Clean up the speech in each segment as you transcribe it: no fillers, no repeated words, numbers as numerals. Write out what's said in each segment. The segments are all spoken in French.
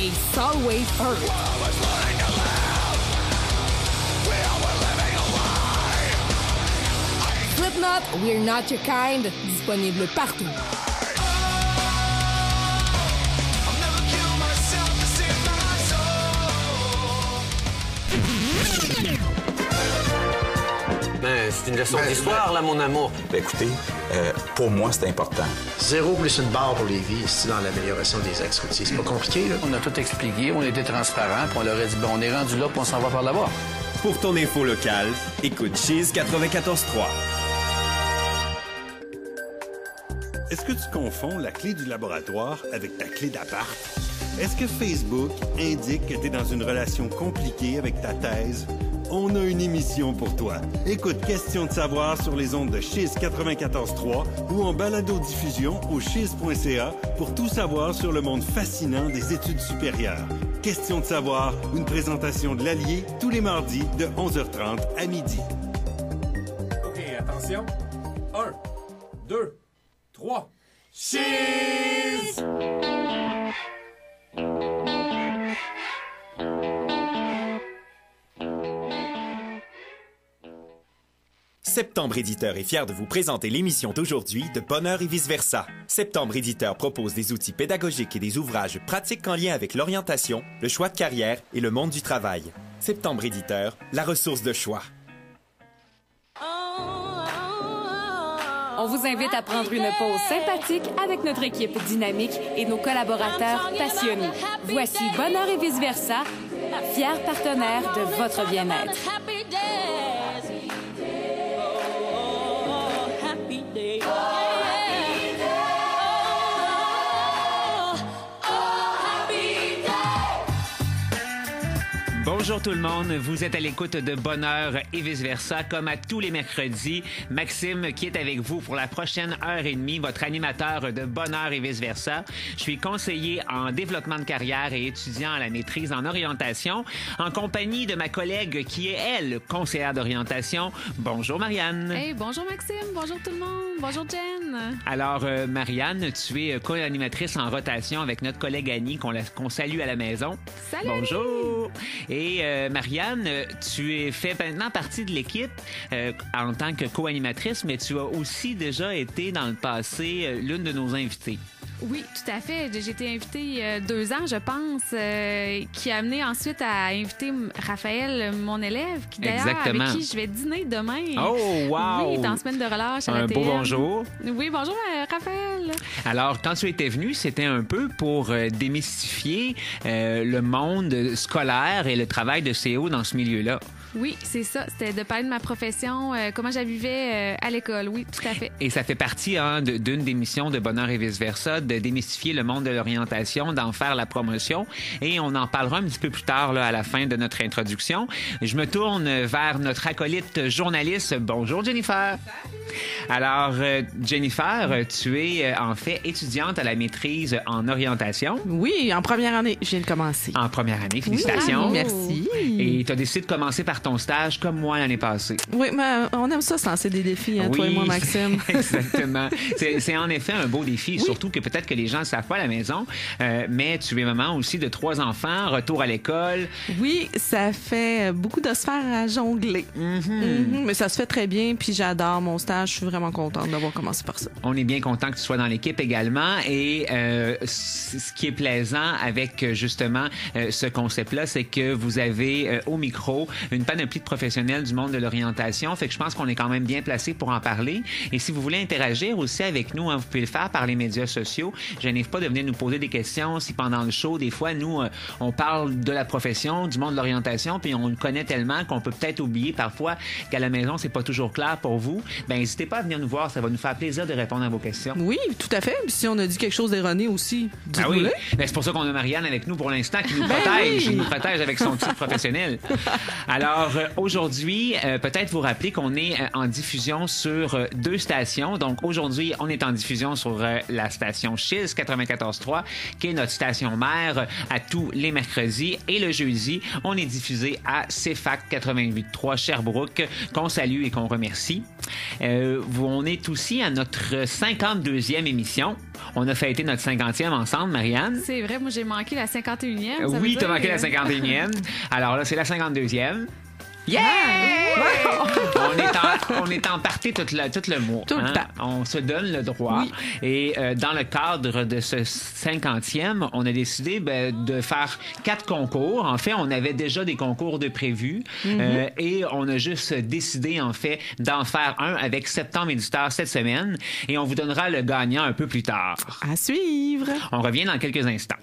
et Solway First. Slipknot, We're Not Your Kind, disponible partout. Ben, c'est une leçon d'histoire, là, mon amour. Ben, écoutez, pour moi, c'est important. 0 plus une barre pour les vies, c'est dans l'amélioration des axes routiers. C'est pas compliqué, là. On a tout expliqué, on était transparent, puis on leur a dit, ben, on est rendu là, puis on s'en va par là-bas. Pour ton info locale, écoute Cheese 94.3. Est-ce que tu confonds la clé du laboratoire avec ta clé d'appart? Est-ce que Facebook indique que tu es dans une relation compliquée avec ta thèse? On a une émission pour toi. Écoute Question de savoir sur les ondes de Chiz 94.3 ou en balado-diffusion au chiz.ca pour tout savoir sur le monde fascinant des études supérieures. Question de savoir, une présentation de l'Allier tous les mardis de 11h30 à midi. OK, attention. 1, 2, 3. Chiz! Septembre Éditeur est fier de vous présenter l'émission d'aujourd'hui de Bonheur et vice-versa. Septembre Éditeur propose des outils pédagogiques et des ouvrages pratiques en lien avec l'orientation, le choix de carrière et le monde du travail. Septembre Éditeur, la ressource de choix. On vous invite à prendre une pause sympathique avec notre équipe dynamique et nos collaborateurs passionnés. Voici Bonheur et vice-versa, fiers partenaires de votre bien-être. Bonjour tout le monde, vous êtes à l'écoute de Bonheur et vice-versa. Comme à tous les mercredis, Maxime qui est avec vous pour la prochaine heure et demie, votre animateur de Bonheur et vice-versa. Je suis conseiller en développement de carrière et étudiant à la maîtrise en orientation, en compagnie de ma collègue qui est, elle, conseillère d'orientation. Bonjour Marianne. Hey, bonjour Maxime, bonjour tout le monde, bonjour Jen. Alors Marianne, tu es co-animatrice en rotation avec notre collègue Annie qu'on salue à la maison. Salut. Bonjour. Et Marianne, tu fais maintenant partie de l'équipe en tant que co-animatrice, mais tu as aussi déjà été dans le passé l'une de nos invitées. Oui, tout à fait. J'ai été invitée il y a 2 ans, je pense, qui a amené ensuite à inviter Raphaël, mon élève, qui d'ailleurs avec qui je vais dîner demain. Oh, wow! Oui, il est en semaine de relâche à Un l'ATM. beau bonjour. Oui, bonjour Raphaël. Alors, quand tu étais venu, c'était un peu pour démystifier le monde scolaire et le travail de CO dans ce milieu-là. Oui, c'est ça. C'était de parler de ma profession, comment je la vivais à l'école. Oui, tout à fait. Et ça fait partie d'une des missions de Bonheur et vice-versa, de démystifier le monde de l'orientation, d'en faire la promotion. Et on en parlera un petit peu plus tard là, à la fin de notre introduction. Je me tourne vers notre acolyte journaliste. Bonjour Jennifer. Alors, Jennifer, tu es en fait étudiante à la maîtrise en orientation. Oui, en première année. Je viens de commencer. En première année, félicitations. Oui, merci. Et tu as décidé de commencer par ton stage comme moi l'année passée. Oui, mais on aime ça, se lancer des défis, hein, oui, toi et moi, Maxime. Exactement. C'est en effet un beau défi, surtout que peut-être que les gens ne savent pas à la maison, mais tu es maman aussi de 3 enfants, retour à l'école. Oui, ça fait beaucoup de sphères à jongler. Mais ça se fait très bien, puis j'adore mon stage. Je suis vraiment contente d'avoir commencé par ça. On est bien content que tu sois dans l'équipe également. Et ce qui est plaisant avec justement ce concept-là, c'est que vous avez au micro une panoplie de professionnels du monde de l'orientation. Fait que je pense qu'on est quand même bien placé pour en parler. Et si vous voulez interagir aussi avec nous, hein, vous pouvez le faire par les médias sociaux. Je n'ai pas de venir nous poser des questions. Si pendant le show, des fois, nous, on parle de la profession, du monde de l'orientation, puis on le connaît tellement qu'on peut peut-être oublier parfois qu'à la maison, c'est pas toujours clair pour vous. Ben, n'hésitez pas à venir nous voir. Ça va nous faire plaisir de répondre à vos questions. Oui, tout à fait. Puis si on a dit quelque chose d'erroné aussi, dites-le. Oui. Ben, c'est pour ça qu'on a Marianne avec nous pour l'instant qui nous protège. Oui. Il nous protège avec son titre professionnel. Alors, aujourd'hui, peut-être vous rappeler qu'on est en diffusion sur 2 stations. Donc, aujourd'hui, on est en diffusion sur la station station Chiz 94.3, qui est notre station mère à tous les mercredis. Et le jeudi, on est diffusé à CFAC 88.3 Sherbrooke, qu'on salue et qu'on remercie. On est aussi à notre 52e émission. On a fêté notre 50e ensemble, Marianne. C'est vrai, moi j'ai manqué la 51e. Oui, t'as manqué la 51e. Alors là, c'est la 52e. Yeah! On est en party tout le mois. Tout le temps. On se donne le droit. Oui. Et dans le cadre de ce 50e, on a décidé de faire 4 concours. En fait, on avait déjà des concours de prévus. Et on a juste décidé, en fait, d'en faire un avec Septembre Éditeur cette semaine. Et on vous donnera le gagnant un peu plus tard. À suivre. On revient dans quelques instants.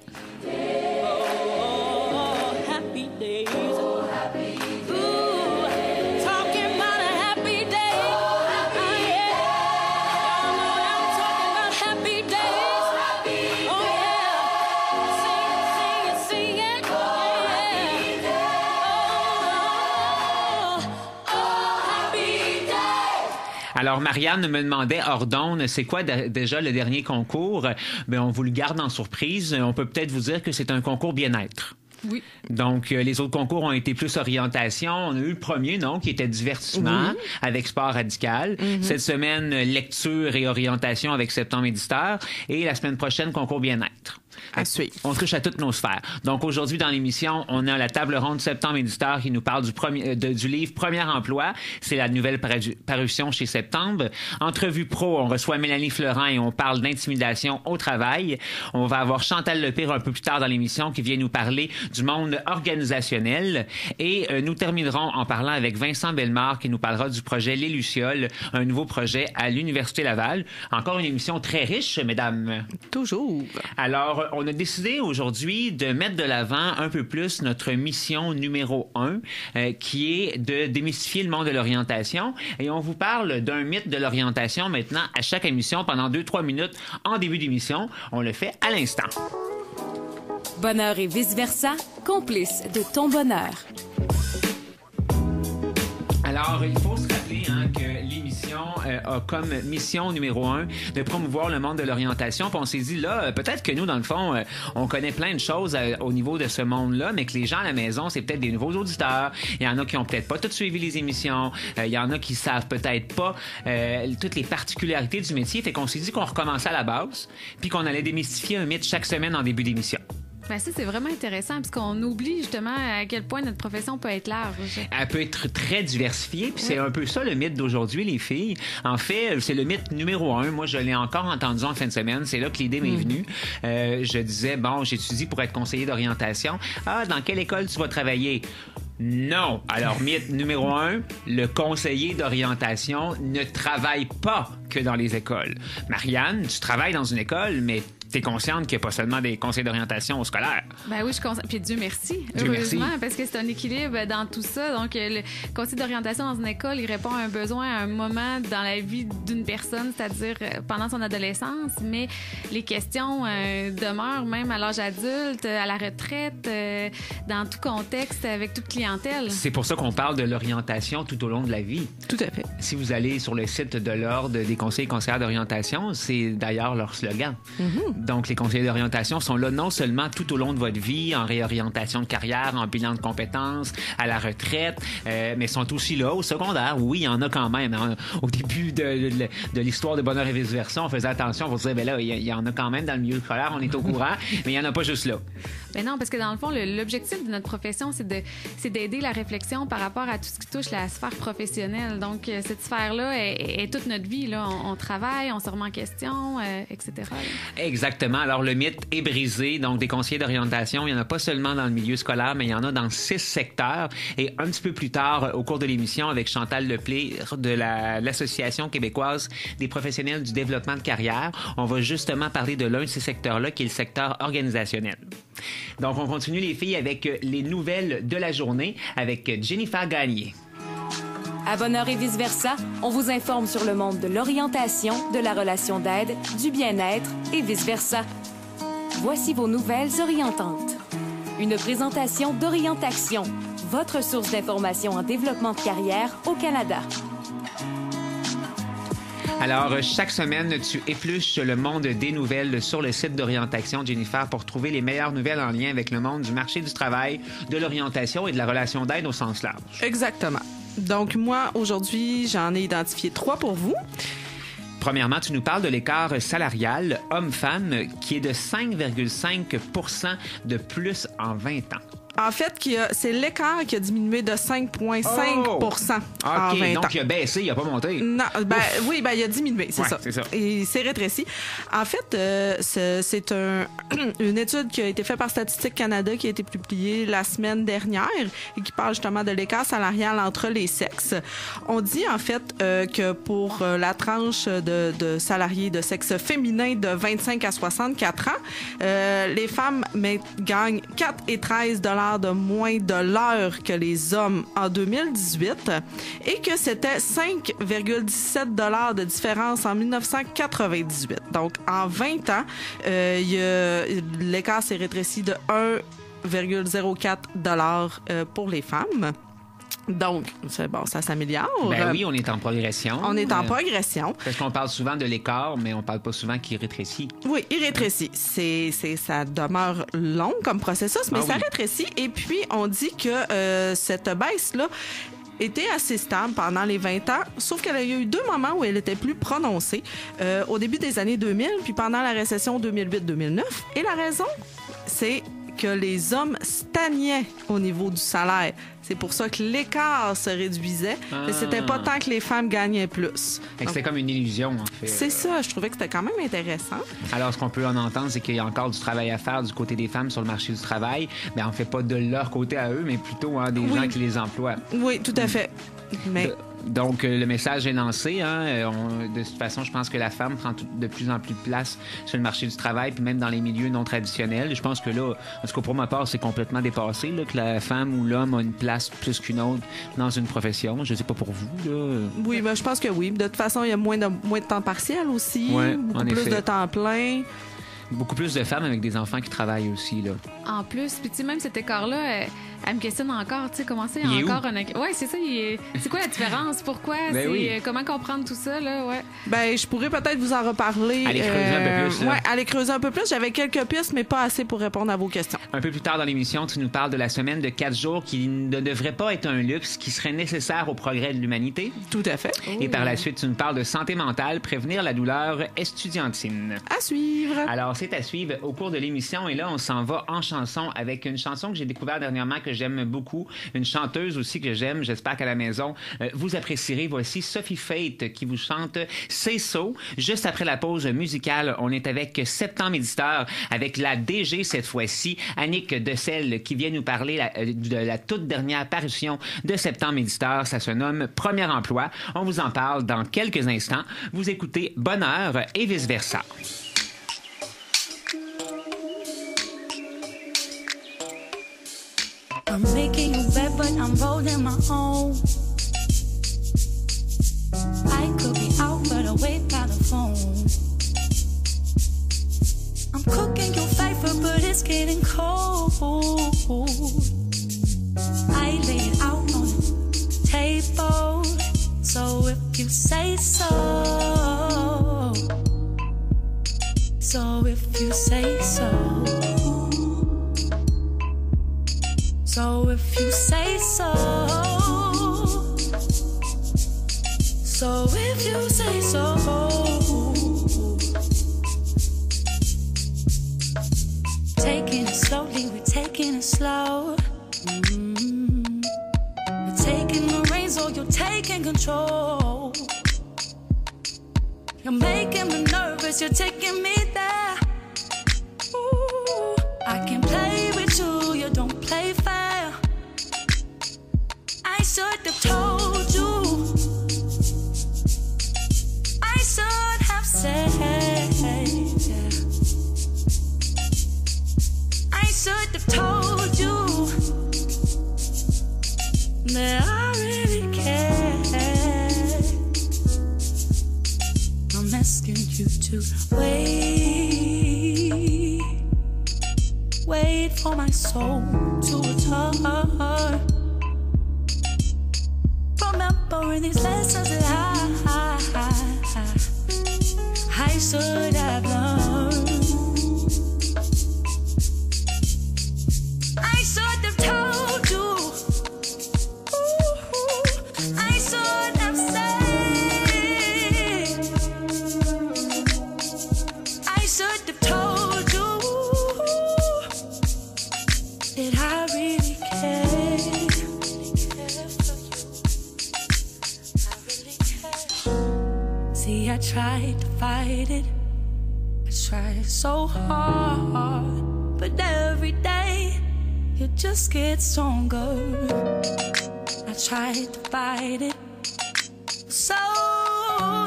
Alors, Marianne me demandait hors d'onde, c'est quoi déjà le dernier concours? On vous le garde en surprise. On peut peut-être vous dire que c'est un concours bien-être. Oui. Donc, les autres concours ont été plus orientation. On a eu le premier, non, qui était divertissement avec sport radical. Cette semaine, lecture et orientation avec Septembre Éditeur. Et la semaine prochaine, concours bien-être. À suivre. On touche à toutes nos sphères. Donc, aujourd'hui, dans l'émission, on a la table ronde Septembre Éditeur qui nous parle du livre Premier emploi. C'est la nouvelle parution chez Septembre. Entrevue pro, on reçoit Mélanie Florent et on parle d'intimidation au travail. On va avoir Chantal Lepire un peu plus tard dans l'émission qui vient nous parler du monde organisationnel. Et nous terminerons en parlant avec Vincent Bellemare qui nous parlera du projet Les Lucioles, un nouveau projet à l'Université Laval. Encore une émission très riche, mesdames. Toujours. Alors, on a décidé aujourd'hui de mettre de l'avant un peu plus notre mission numéro 1, qui est de démystifier le monde de l'orientation. Et on vous parle d'un mythe de l'orientation maintenant à chaque émission pendant 2-3 minutes en début d'émission. On le fait à l'instant. Bonheur et vice-versa, complice de ton bonheur. Alors, il faut se rappeler que l'émission a comme mission numéro 1 de promouvoir le monde de l'orientation. Puis on s'est dit, là, peut-être que nous, dans le fond, on connaît plein de choses au niveau de ce monde-là, mais que les gens à la maison, c'est peut-être des nouveaux auditeurs. Il y en a qui ont peut-être pas tout suivi les émissions. Il y en a qui savent peut-être pas toutes les particularités du métier. Fait qu'on s'est dit qu'on recommençait à la base, puis qu'on allait démystifier un mythe chaque semaine en début d'émission. Ben ça, c'est vraiment intéressant parce qu'on oublie justement à quel point notre profession peut être large. Elle peut être très diversifiée, puis c'est un peu ça le mythe d'aujourd'hui, les filles. En fait, c'est le mythe numéro 1. Moi, je l'ai encore entendu en fin de semaine. C'est là que l'idée m'est venue. Je disais, bon, j'étudie pour être conseiller d'orientation. Ah, dans quelle école tu vas travailler? Non. Alors, mythe numéro 1, le conseiller d'orientation ne travaille pas que dans les écoles. Marianne, tu travailles dans une école, mais t'es consciente qu'il n'y a pas seulement des conseils d'orientation au scolaire. Ben oui, je suis consciente. Puis Dieu merci. Dieu merci. Parce que c'est un équilibre dans tout ça. Donc, le conseil d'orientation dans une école, il répond à un besoin, à un moment dans la vie d'une personne, c'est-à-dire pendant son adolescence. Mais les questions demeurent même à l'âge adulte, à la retraite, dans tout contexte, avec toute clientèle. C'est pour ça qu'on parle de l'orientation tout au long de la vie. Tout à fait. Si vous allez sur le site de l'Ordre des conseillers et conseillères d'orientation, c'est d'ailleurs leur slogan. Donc, les conseillers d'orientation sont là non seulement tout au long de votre vie, en réorientation de carrière, en bilan de compétences, à la retraite, mais sont aussi là au secondaire. Oui, il y en a quand même. Au début de l'histoire de Bonheur et vice-versa, on faisait attention, on se disait, ben là, il y en a quand même dans le milieu scolaire, on est au courant, mais il n'y en a pas juste là. Ben non, parce que dans le fond, l'objectif de notre profession, c'est d'aider la réflexion par rapport à tout ce qui touche la sphère professionnelle. Donc, cette sphère-là est toute notre vie. Là. On travaille, on se remet en question, etc. Là. Exactement. Alors, le mythe est brisé. Donc, des conseillers d'orientation, il n'y en a pas seulement dans le milieu scolaire, mais il y en a dans 6 secteurs. Et un petit peu plus tard, au cours de l'émission, avec Chantal Lepire de l'Association québécoise des professionnels du développement de carrière, on va justement parler de l'un de ces secteurs-là, qui est le secteur organisationnel. Donc, on continue, les filles, avec les nouvelles de la journée avec Jennifer Gagné. À Bonheur et vice-versa, on vous informe sur le monde de l'orientation, de la relation d'aide, du bien-être et vice-versa. Voici vos nouvelles orientantes. Une présentation d'Orientation, votre source d'information en développement de carrière au Canada. Alors, chaque semaine, tu épluches le monde des nouvelles sur le site d'orientation, Jennifer, pour trouver les meilleures nouvelles en lien avec le monde du marché du travail, de l'orientation et de la relation d'aide au sens large. Exactement. Donc, moi, aujourd'hui, j'en ai identifié 3 pour vous. Premièrement, tu nous parles de l'écart salarial homme-femme qui est de 5,5 % de plus en 20 ans. En fait, c'est l'écart qui a diminué de 5,5 % en 20 ans. Donc, il a baissé, il n'a pas monté. Non, oui, il a diminué, c'est ça. Et c'est rétréci. En fait, c'est une étude qui a été faite par Statistique Canada qui a été publiée la semaine dernière et qui parle justement de l'écart salarial entre les sexes. On dit, en fait, que pour la tranche de salariés de sexe féminin de 25 à 64 ans, les femmes gagnent 4 et 13 $ de moins de l'heure que les hommes en 2018 et que c'était 5,17 $ de différence en 1998. Donc, en 20 ans, l'écart s'est rétréci de 1,04 $ pour les femmes. Donc, c'est bon, ça s'améliore. Ben oui, on est en progression. On est en progression. Parce qu'on parle souvent de l'écart, mais on parle pas souvent qu'il rétrécit. Oui, il rétrécit. Ça demeure long comme processus, mais ça rétrécit. Et puis, on dit que cette baisse-là était assez stable pendant les 20 ans, sauf qu'il y a eu 2 moments où elle était plus prononcée. Au début des années 2000, puis pendant la récession 2008-2009. Et la raison, c'est que les hommes stagnaient au niveau du salaire. C'est pour ça que l'écart se réduisait. Mais c'était pas tant que les femmes gagnaient plus. C'était comme une illusion, en fait. C'est ça. Je trouvais que c'était quand même intéressant. Alors, ce qu'on peut en entendre, c'est qu'il y a encore du travail à faire du côté des femmes sur le marché du travail. Mais on fait pas de leur côté à eux, mais plutôt des gens qui les emploient. Oui, tout à fait. Mais... Donc, le message est lancé. De toute façon, je pense que la femme prend de plus en plus de place sur le marché du travail, puis même dans les milieux non traditionnels. Je pense que là, en tout cas pour ma part, c'est complètement dépassé, là, que la femme ou l'homme a une place plus qu'une autre dans une profession. Je ne sais pas pour vous. Là. Oui, mais je pense que oui. De toute façon, il y a moins de temps partiel aussi, beaucoup plus de temps plein. Beaucoup plus de femmes avec des enfants qui travaillent aussi, là. En plus, puis tu sais, même cet écart-là, elle me questionne encore, tu sais, comment c'est encore un... Oui, c'est ça, c'est quoi la différence? Pourquoi? Comment comprendre tout ça, là? Ouais. Ben, je pourrais peut-être vous en reparler. Allez creuser un peu plus, là. Oui, allez creuser un peu plus. J'avais quelques pistes, mais pas assez pour répondre à vos questions. Un peu plus tard dans l'émission, tu nous parles de la semaine de 4 jours qui ne devrait pas être un luxe, qui serait nécessaire au progrès de l'humanité. Tout à fait. Et par la suite, tu nous parles de santé mentale, prévenir la douleur estudiantine. À suivre. Alors, c'est à suivre au cours de l'émission. Et là, on s'en va en chanson avec une chanson que j'ai découverte dernièrement, que j'aime beaucoup. Une chanteuse aussi que j'aime. J'espère qu'à la maison, vous apprécierez. Voici Sophie Fate qui vous chante C'est So. Juste après la pause musicale, on est avec Septembre Éditeur, avec la DG cette fois-ci, Annick Decelle, qui vient nous parler de la toute dernière parution de Septembre Éditeur. Ça se nomme Premier emploi. On vous en parle dans quelques instants. Vous écoutez Bonheur et vice-versa. I'm making you bet, but I'm rolling my own. I could be out, but away by the phone. I'm cooking your favor, but it's getting cold. I lay it out on the table, so if you say so. So if you say so. So if you say so. So if you say so. Taking it slowly, we're taking it slow. You're taking the reins, or you're taking control. You're making me nervous, you're taking me there. Ooh, I can play with you, you don't play fair. I should have told you. I should have said, yeah. I should have told you that I really care. I'm asking you to wait for my soul to return. Remembering these lessons that I I should have learned. I should have told you. Ooh, I should have said. I should have told you that I really care. See, I tried to fight it. I tried so hard, but every day you just get stronger. I tried to fight it so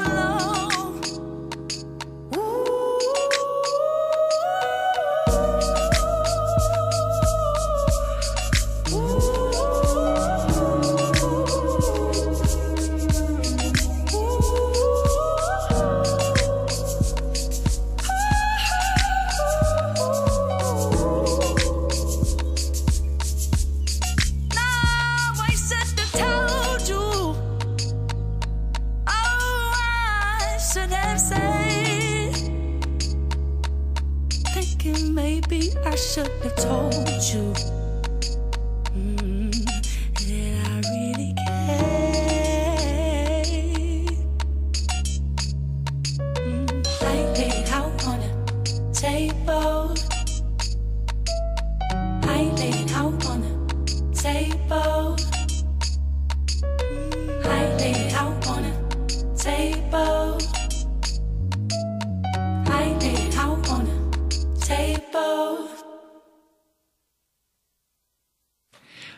long. Maybe I should have told you that I really care. I laid out on a table. I laid out on a table. I laid out on a table. I laid out on a table.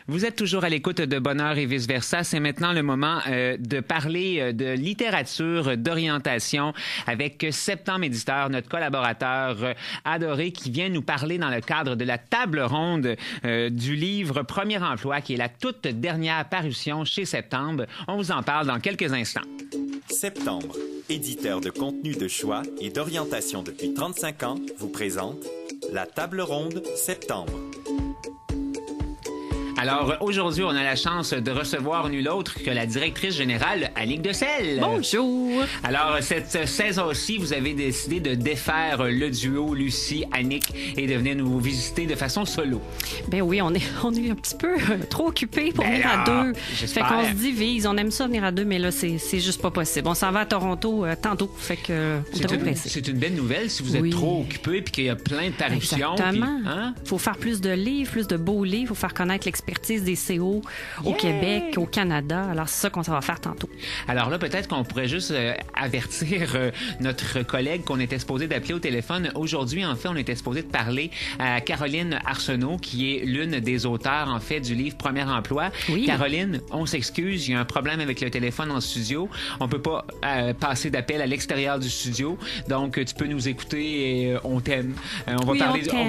Vous êtes toujours à l'écoute de Bonheur et vice-versa. C'est maintenant le moment de parler de littérature, d'orientation avec Septembre Éditeur, notre collaborateur adoré qui vient nous parler dans le cadre de la table ronde du livre Premier emploi, qui est la toute dernière parution chez Septembre. On vous en parle dans quelques instants. Septembre, éditeur de contenu de choix et d'orientation depuis 35 ans, vous présente la table ronde Septembre. Alors, aujourd'hui, on a la chance de recevoir nul autre que la directrice générale, Annick Decelle. Bonjour! Alors, cette saison-ci, vous avez décidé de défaire le duo Lucie-Annick et de venir nous visiter de façon solo. Ben oui, on est un petit peu trop occupés pour venir à deux. J'espère. Fait qu'on se divise, on aime ça venir à deux, mais là, c'est juste pas possible. On s'en va à Toronto tantôt, fait que on est pressé. C'est une belle nouvelle si vous êtes trop occupé puis qu'il y a plein de parutions. Exactement. Puis, hein? Faut faire plus de livres, plus de beaux livres, faut faire connaître l'expertise des CO au Québec, au Canada. Alors, c'est ça qu'on va faire tantôt. Alors là, peut-être qu'on pourrait juste avertir notre collègue qu'on était supposé d'appeler au téléphone. Aujourd'hui, en fait, on était supposé de parler à Caroline Arsenault, qui est l'une des auteurs, en fait, du livre Premier emploi. Oui. Caroline, on s'excuse, il y a un problème avec le téléphone en studio. On peut pas passer d'appel à l'extérieur du studio. Donc, tu peux nous écouter et on t'aime. On va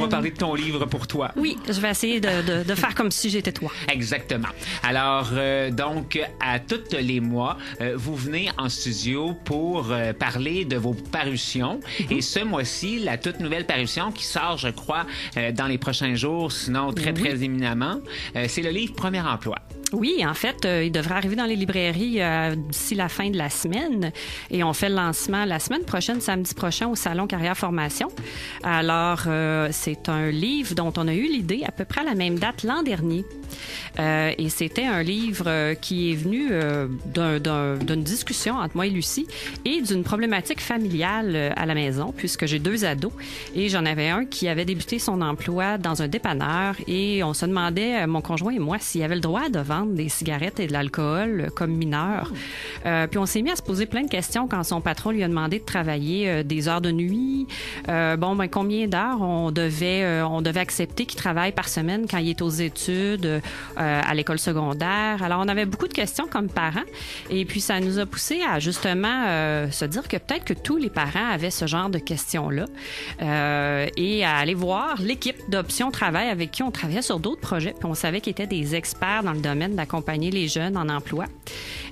parler de ton livre pour toi. Oui, je vais essayer de faire comme si j'étais toi. Exactement. Alors, donc, à tous les mois, vous venez en studio pour parler de vos parutions. Mm-hmm. Et ce mois-ci, la toute nouvelle parution qui sort, je crois, dans les prochains jours, sinon très, très éminemment, c'est le livre Premier emploi. Oui, en fait, il devrait arriver dans les librairies d'ici la fin de la semaine. Et on fait le lancement la semaine prochaine, samedi prochain, au Salon Carrière Formation. Alors, c'est un livre dont on a eu l'idée à peu près à la même date l'an dernier. Et c'était un livre qui est venu d'une discussion entre moi et Lucie et d'une problématique familiale à la maison, puisque j'ai 2 ados. Et j'en avais un qui avait débuté son emploi dans un dépanneur. Et on se demandait, mon conjoint et moi, s'il avait le droit de vendre des cigarettes et de l'alcool comme mineur. Puis on s'est mis à se poser plein de questions quand son patron lui a demandé de travailler des heures de nuit. Combien d'heures on devait accepter qu'il travaille par semaine quand il est aux études, à l'école secondaire. Alors, on avait beaucoup de questions comme parents. Et puis, ça nous a poussé à justement se dire que peut-être que tous les parents avaient ce genre de questions-là et à aller voir l'équipe d'Option Travail avec qui on travaillait sur d'autres projets. Puis on savait qu'ils étaient des experts dans le domaine d'accompagner les jeunes en emploi.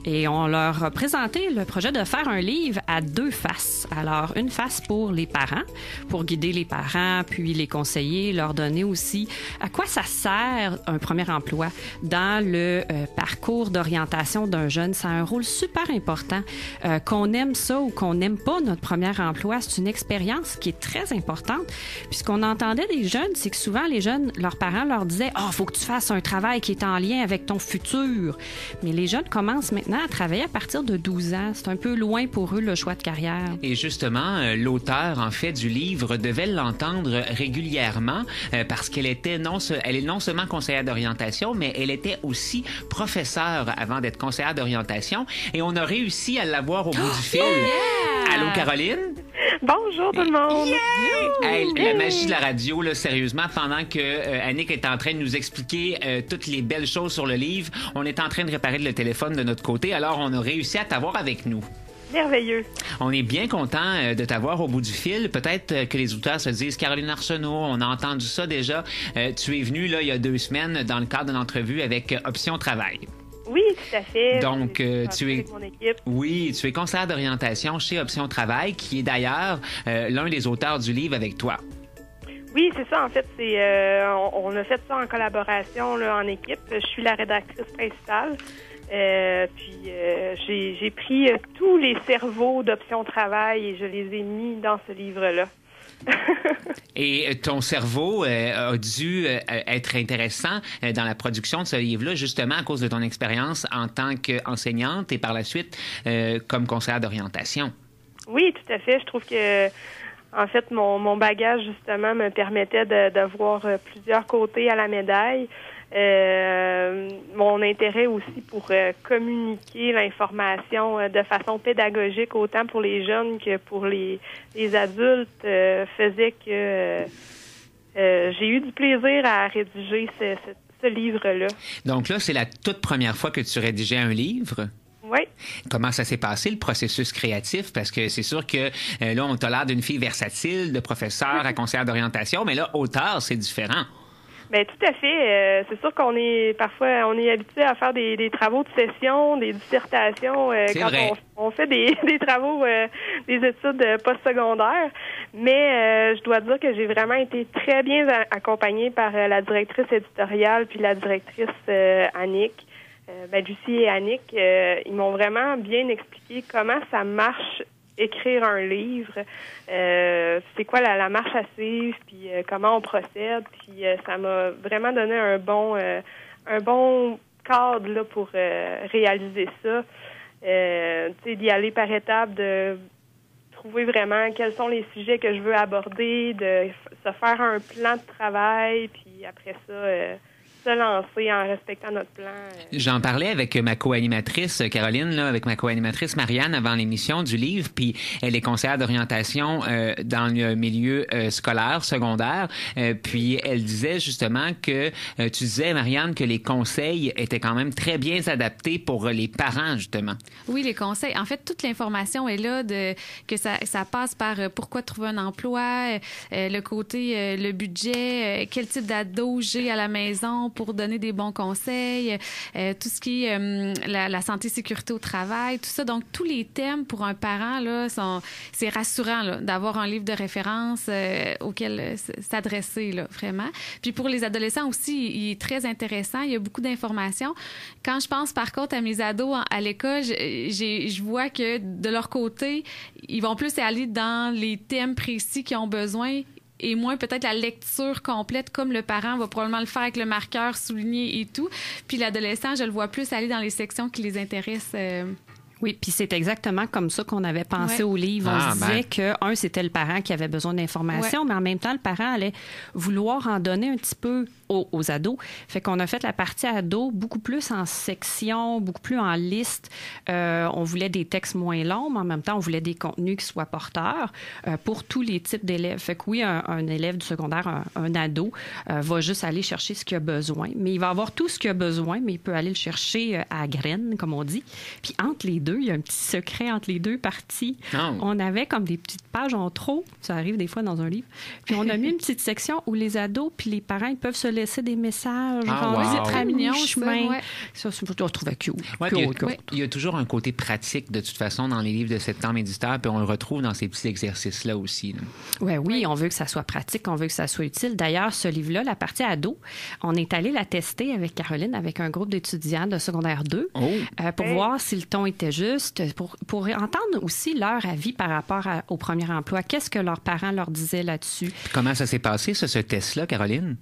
Et on leur a présenté le projet de faire un livre à 2 faces. Alors, une face pour les parents, pour guider les parents, puis les conseiller, leur donner aussi à quoi ça sert un premier emploi dans le parcours d'orientation d'un jeune. Ça a un rôle super important. Qu'on aime ça ou qu'on n'aime pas notre premier emploi, c'est une expérience qui est très importante. Puis ce qu'on entendait des jeunes, c'est que souvent les jeunes, leurs parents leur disaient « Ah, faut que tu fasses un travail qui est en lien avec ton futur. » Mais les jeunes commencent maintenant à travailler à partir de 12 ans. C'est un peu loin pour eux, le choix de carrière. Et justement, l'auteur, en fait, du livre devait l'entendre régulièrement parce qu'elle est non seulement conseillère d'orientation, mais elle était aussi professeure avant d'être conseillère d'orientation. Et on a réussi à l'avoir au bout du fil. Yeah! Allô, Caroline? Bonjour tout le monde! Yeah! Hey, la magie de la radio, là, sérieusement, pendant que Annick est en train de nous expliquer toutes les belles choses sur le livre, on est en train de réparer le téléphone de notre côté, alors on a réussi à t'avoir avec nous. Merveilleux. On est bien content de t'avoir au bout du fil. Peut-être que les auditeurs se disent, Caroline Arsenault, on a entendu ça déjà. Tu es venue là, il y a 2 semaines dans le cadre d'une entrevue avec Option Travail. Oui, tout à fait. Donc, tu es... mon équipe. Oui, tu es conseillère d'orientation chez Option Travail, qui est d'ailleurs l'un des auteurs du livre avec toi. Oui, c'est ça. En fait, on a fait ça en collaboration là, en équipe. Je suis la rédactrice principale. J'ai pris tous les cerveaux d'Option Travail et je les ai mis dans ce livre-là. Et ton cerveau a dû être intéressant dans la production de ce livre-là, justement à cause de ton expérience en tant qu'enseignante et par la suite comme conseillère d'orientation. Oui, tout à fait. Je trouve que, en fait, mon bagage, justement, me permettait de voir plusieurs côtés à la médaille. Mon intérêt aussi pour communiquer l'information de façon pédagogique autant pour les jeunes que pour les adultes faisait que j'ai eu du plaisir à rédiger ce livre-là. Donc là, c'est la toute première fois que tu rédigeais un livre? Oui. Comment ça s'est passé, le processus créatif? Parce que c'est sûr que là, on t'a l'air d'une fille versatile, de professeur à conseillère d'orientation, mais là, auteur, c'est différent. Ben tout à fait. C'est sûr qu'on est parfois habitué à faire des travaux de session, des dissertations quand on fait des travaux, des études postsecondaires. Mais je dois dire que j'ai vraiment été très bien accompagnée par la directrice éditoriale puis la directrice Annick. Lucie et Annick, ils m'ont vraiment bien expliqué comment ça marche écrire un livre, c'est quoi la marche à suivre, puis comment on procède, puis ça m'a vraiment donné un bon cadre là, pour réaliser ça. D'y aller par étapes, de trouver vraiment quels sont les sujets que je veux aborder, de se faire un plan de travail, puis après ça... se lancer en respectant notre plan. J'en parlais avec ma co-animatrice, Caroline, là, avec ma co-animatrice Marianne avant l'émission du livre, puis elle est conseillère d'orientation dans le milieu scolaire, secondaire, puis elle disait justement que, tu disais, Marianne, que les conseils étaient quand même très bien adaptés pour les parents, justement. Oui, les conseils. En fait, toute l'information est là, que ça passe par pourquoi trouver un emploi, le côté, le budget, quel type d'ado j'ai à la maison, pour donner des bons conseils, tout ce qui est la santé, sécurité au travail, tout ça. Donc, tous les thèmes pour un parent, là, c'est rassurant là, d'avoir un livre de référence auquel s'adresser, là, vraiment. Puis pour les adolescents aussi, il est très intéressant. Il y a beaucoup d'informations. Quand je pense, par contre, à mes ados à l'école, je vois que de leur côté, ils vont plus aller dans les thèmes précis qu'ils ont besoin et moins peut-être la lecture complète comme le parent va probablement le faire avec le marqueur souligné et tout. Puis l'adolescent, je le vois plus aller dans les sections qui les intéressent. Oui, puis c'est exactement comme ça qu'on avait pensé au livre. On se disait que, c'était le parent qui avait besoin d'informations, mais en même temps, le parent allait vouloir en donner un petit peu aux ados. Fait qu'on a fait la partie ado beaucoup plus en section, beaucoup plus en liste. On voulait des textes moins longs, mais en même temps, on voulait des contenus qui soient porteurs pour tous les types d'élèves. Fait que oui, un élève du secondaire, un ado, va juste aller chercher ce qu'il a besoin. Mais il va avoir tout ce qu'il a besoin, mais il peut aller le chercher à graines, comme on dit. Puis entre les deux, deux. Il y a un petit secret entre les deux parties. Oh. On avait comme des petites pages en trop. Ça arrive des fois dans un livre. Puis on a mis une petite section où les ados puis les parents ils peuvent se laisser des messages. C'est très mignon, chemin. Ouais. Ça, je trouvais cute. Ouais, il y a toujours un côté pratique, de toute façon, dans les livres de Septembre éditeur, puis on le retrouve dans ces petits exercices-là aussi. Oui, on veut que ça soit pratique, on veut que ça soit utile. D'ailleurs, ce livre-là, la partie ado, on est allé la tester avec Caroline, avec un groupe d'étudiants de secondaire 2, pour voir si le ton était juste, pour entendre aussi leur avis par rapport au premier emploi. Qu'est-ce que leurs parents leur disaient là-dessus? Comment ça s'est passé, ce test-là, Caroline?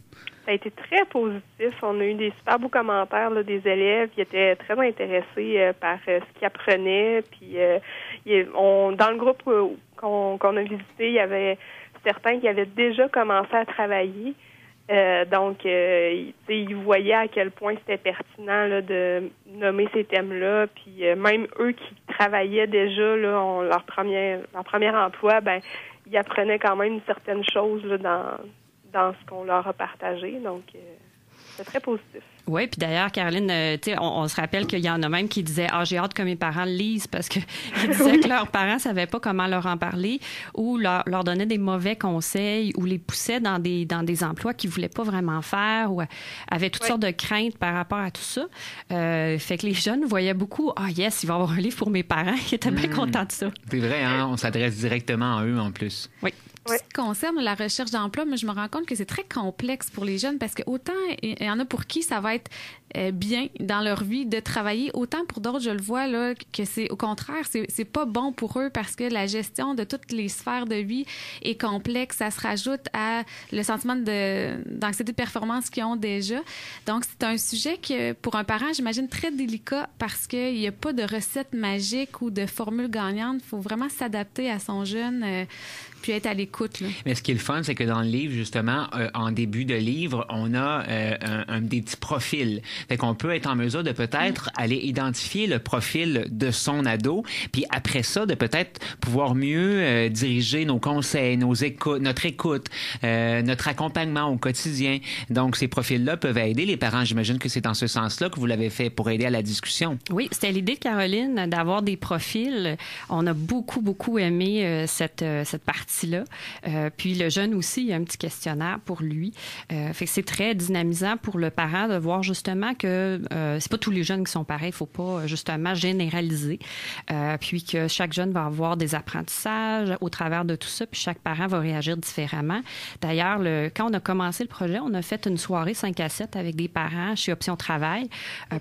Ça a été très positif. On a eu des super beaux commentaires là, des élèves qui étaient très intéressés par ce qu'ils apprenaient. Puis, dans le groupe qu'on a visité, il y avait certains qui avaient déjà commencé à travailler. Donc, ils voyaient à quel point c'était pertinent là, de nommer ces thèmes-là. Puis, même eux qui travaillaient déjà là, leur premier emploi, ben ils apprenaient quand même certaines choses là, dans ce qu'on leur a partagé. Donc, c'est très positif. Oui, puis d'ailleurs, Caroline, on se rappelle qu'il y en a même qui disaient « Ah, j'ai hâte que mes parents le lisent » parce qu'ils disaient que leurs parents ne savaient pas comment leur en parler ou leur donnaient des mauvais conseils ou les poussaient dans des emplois qu'ils ne voulaient pas vraiment faire ou avaient toutes sortes de craintes par rapport à tout ça. Fait que les jeunes voyaient beaucoup « Ah, yes, il va y avoir un livre pour mes parents. » Ils étaient bien contents de ça. C'est vrai, hein? On s'adresse directement à eux en plus. Oui. Ce qui concerne la recherche d'emploi, moi, je me rends compte que c'est très complexe pour les jeunes parce que autant il y en a pour qui ça va être bien dans leur vie de travailler, autant pour d'autres, je le vois là, que c'est au contraire, c'est pas bon pour eux parce que la gestion de toutes les sphères de vie est complexe. Ça se rajoute à le sentiment d'anxiété de performance qu'ils ont déjà. Donc, c'est un sujet que, pour un parent, j'imagine très délicat parce qu'il n'y a pas de recette magique ou de formule gagnante. Il faut vraiment s'adapter à son jeune puis être à l'écoute. Là. Mais ce qui est le fun, c'est que dans le livre, justement, en début de livre, on a des petits profils. Fait qu'on peut être en mesure de peut-être aller identifier le profil de son ado, puis après ça, de peut-être pouvoir mieux diriger nos conseils, notre écoute, notre accompagnement au quotidien. Donc, ces profils-là peuvent aider les parents. J'imagine que c'est dans ce sens-là que vous l'avez fait pour aider à la discussion. Oui, c'était l'idée de Caroline d'avoir des profils. On a beaucoup, beaucoup aimé cette partie-là. Puis le jeune aussi, il y a un petit questionnaire pour lui. Fait que c'est très dynamisant pour le parent de voir justement que c'est pas tous les jeunes qui sont pareils. Il faut pas justement généraliser. Puis que chaque jeune va avoir des apprentissages au travers de tout ça. Puis chaque parent va réagir différemment. D'ailleurs, quand on a commencé le projet, on a fait une soirée 5 à 7 avec des parents chez Option Travail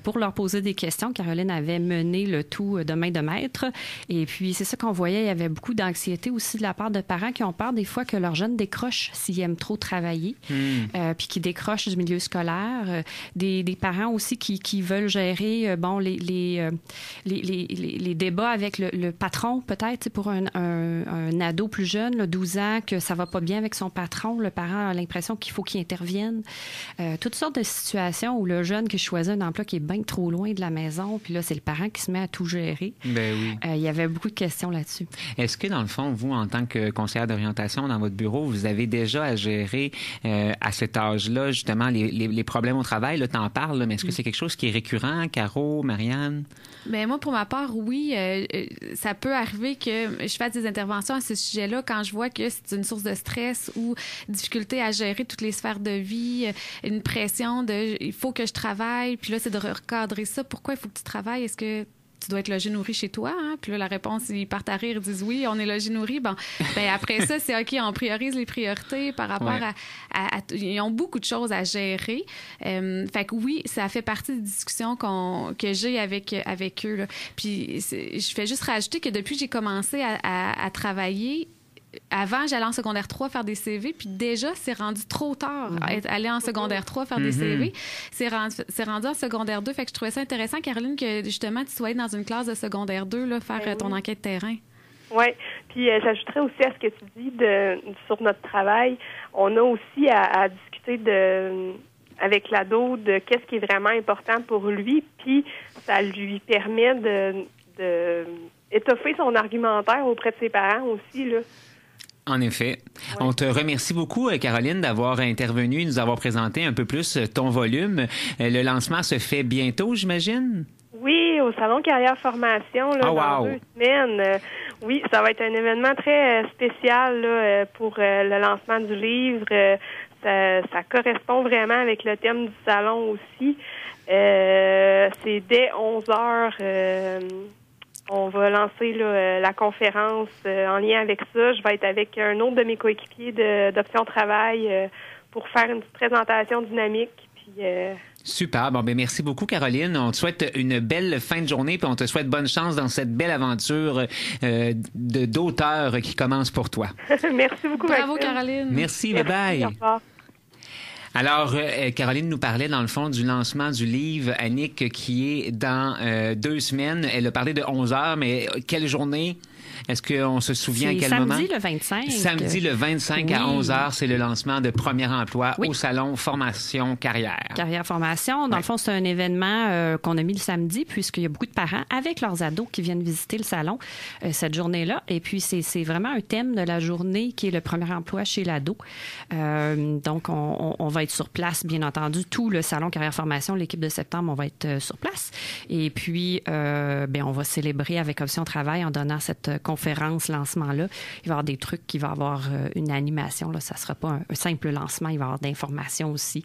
pour leur poser des questions. Caroline avait mené le tout de main de maître. Et puis c'est ça qu'on voyait. Il y avait beaucoup d'anxiété aussi de la part de parents qui ont peur des fois que leurs jeunes décrochent s'ils aiment trop travailler, puis qui décrochent du milieu scolaire. Des parents aussi qui veulent gérer les débats avec le patron, peut-être, pour un ado plus jeune, là, 12 ans, que ça va pas bien avec son patron. Le parent a l'impression qu'il faut qu'il intervienne. Toutes sortes de situations où le jeune qui choisit un emploi qui est bien trop loin de la maison, puis là, c'est le parent qui se met à tout gérer. Ben oui. Il y avait beaucoup de questions là-dessus. Est-ce que, dans le fond, vous, en tant que conseillère d'orientation dans votre bureau, vous avez déjà à gérer à cet âge-là, justement, les problèmes au travail? Là, t'en parles, là, mais est-ce que c'est quelque chose qui est récurrent, Caro, Marianne? Bien, moi, pour ma part, oui. Ça peut arriver que je fasse des interventions à ce sujet-là quand je vois que c'est une source de stress ou difficulté à gérer toutes les sphères de vie, une pression de « il faut que je travaille », puis là, c'est de recadrer ça. Pourquoi il faut que tu travailles? Est-ce que tu dois être logé nourri chez toi, hein? Puis là, la réponse, ils partent à rire, ils disent oui, on est logé nourri. Bon, ben après ça, c'est OK, on priorise les priorités par rapport à ils ont beaucoup de choses à gérer. Fait que oui, ça fait partie des discussions que j'ai avec eux, là. Puis je fais juste rajouter que depuis que j'ai commencé à travailler, avant, j'allais en secondaire 3 faire des CV, puis déjà, c'est rendu trop tard aller en secondaire 3 faire des CV. C'est rendu en secondaire 2. Fait que je trouvais ça intéressant, Caroline, que justement, tu sois dans une classe de secondaire 2, là, faire ton enquête terrain. Oui. Puis j'ajouterais aussi à ce que tu dis sur notre travail, on a aussi à discuter avec l'ado de qu'est-ce qui est vraiment important pour lui, puis ça lui permet de étoffer son argumentaire auprès de ses parents aussi, là. En effet. Ouais. On te remercie beaucoup, Caroline, d'avoir intervenu et nous avoir présenté un peu plus ton volume. Le lancement se fait bientôt, j'imagine? Oui, lancer au Salon Carrière Formation là, dans 2 semaines. Oui, ça va être un événement très spécial là, pour le lancement du livre. Ça correspond vraiment avec le thème du salon aussi. C'est dès 11h. On va lancer là, la conférence en lien avec ça. Je vais être avec un autre de mes coéquipiers d'Option Travail pour faire une petite présentation dynamique. Puis, super. Bon, ben merci beaucoup, Caroline. On te souhaite une belle fin de journée, puis on te souhaite bonne chance dans cette belle aventure d'auteur qui commence pour toi. Merci beaucoup, Bravo, Maxime. Caroline. Merci, bye-bye. Au revoir. Alors, Caroline nous parlait, dans le fond, du lancement du livre, Annick, qui est dans 2 semaines. Elle a parlé de 11h, mais quelle journée? Est-ce qu'on se souvient à quel moment? Samedi le 25. Samedi le 25 à 11h, c'est le lancement de Premier Emploi au Salon Formation Carrière. Carrière Formation. Dans le fond, c'est un événement qu'on a mis le samedi, puisqu'il y a beaucoup de parents avec leurs ados qui viennent visiter le salon cette journée-là. Et puis, c'est vraiment un thème de la journée qui est le premier emploi chez l'ado. Donc, on va être sur place, bien entendu. Tout le Salon Carrière Formation, l'équipe de septembre, on va être sur place. Et puis, on va célébrer avec Option Travail en donnant cette conférence, lancement-là. Il va y avoir des trucs, il va y avoir une animation. Là. Ça ne sera pas un simple lancement. Il va y avoir d'informations aussi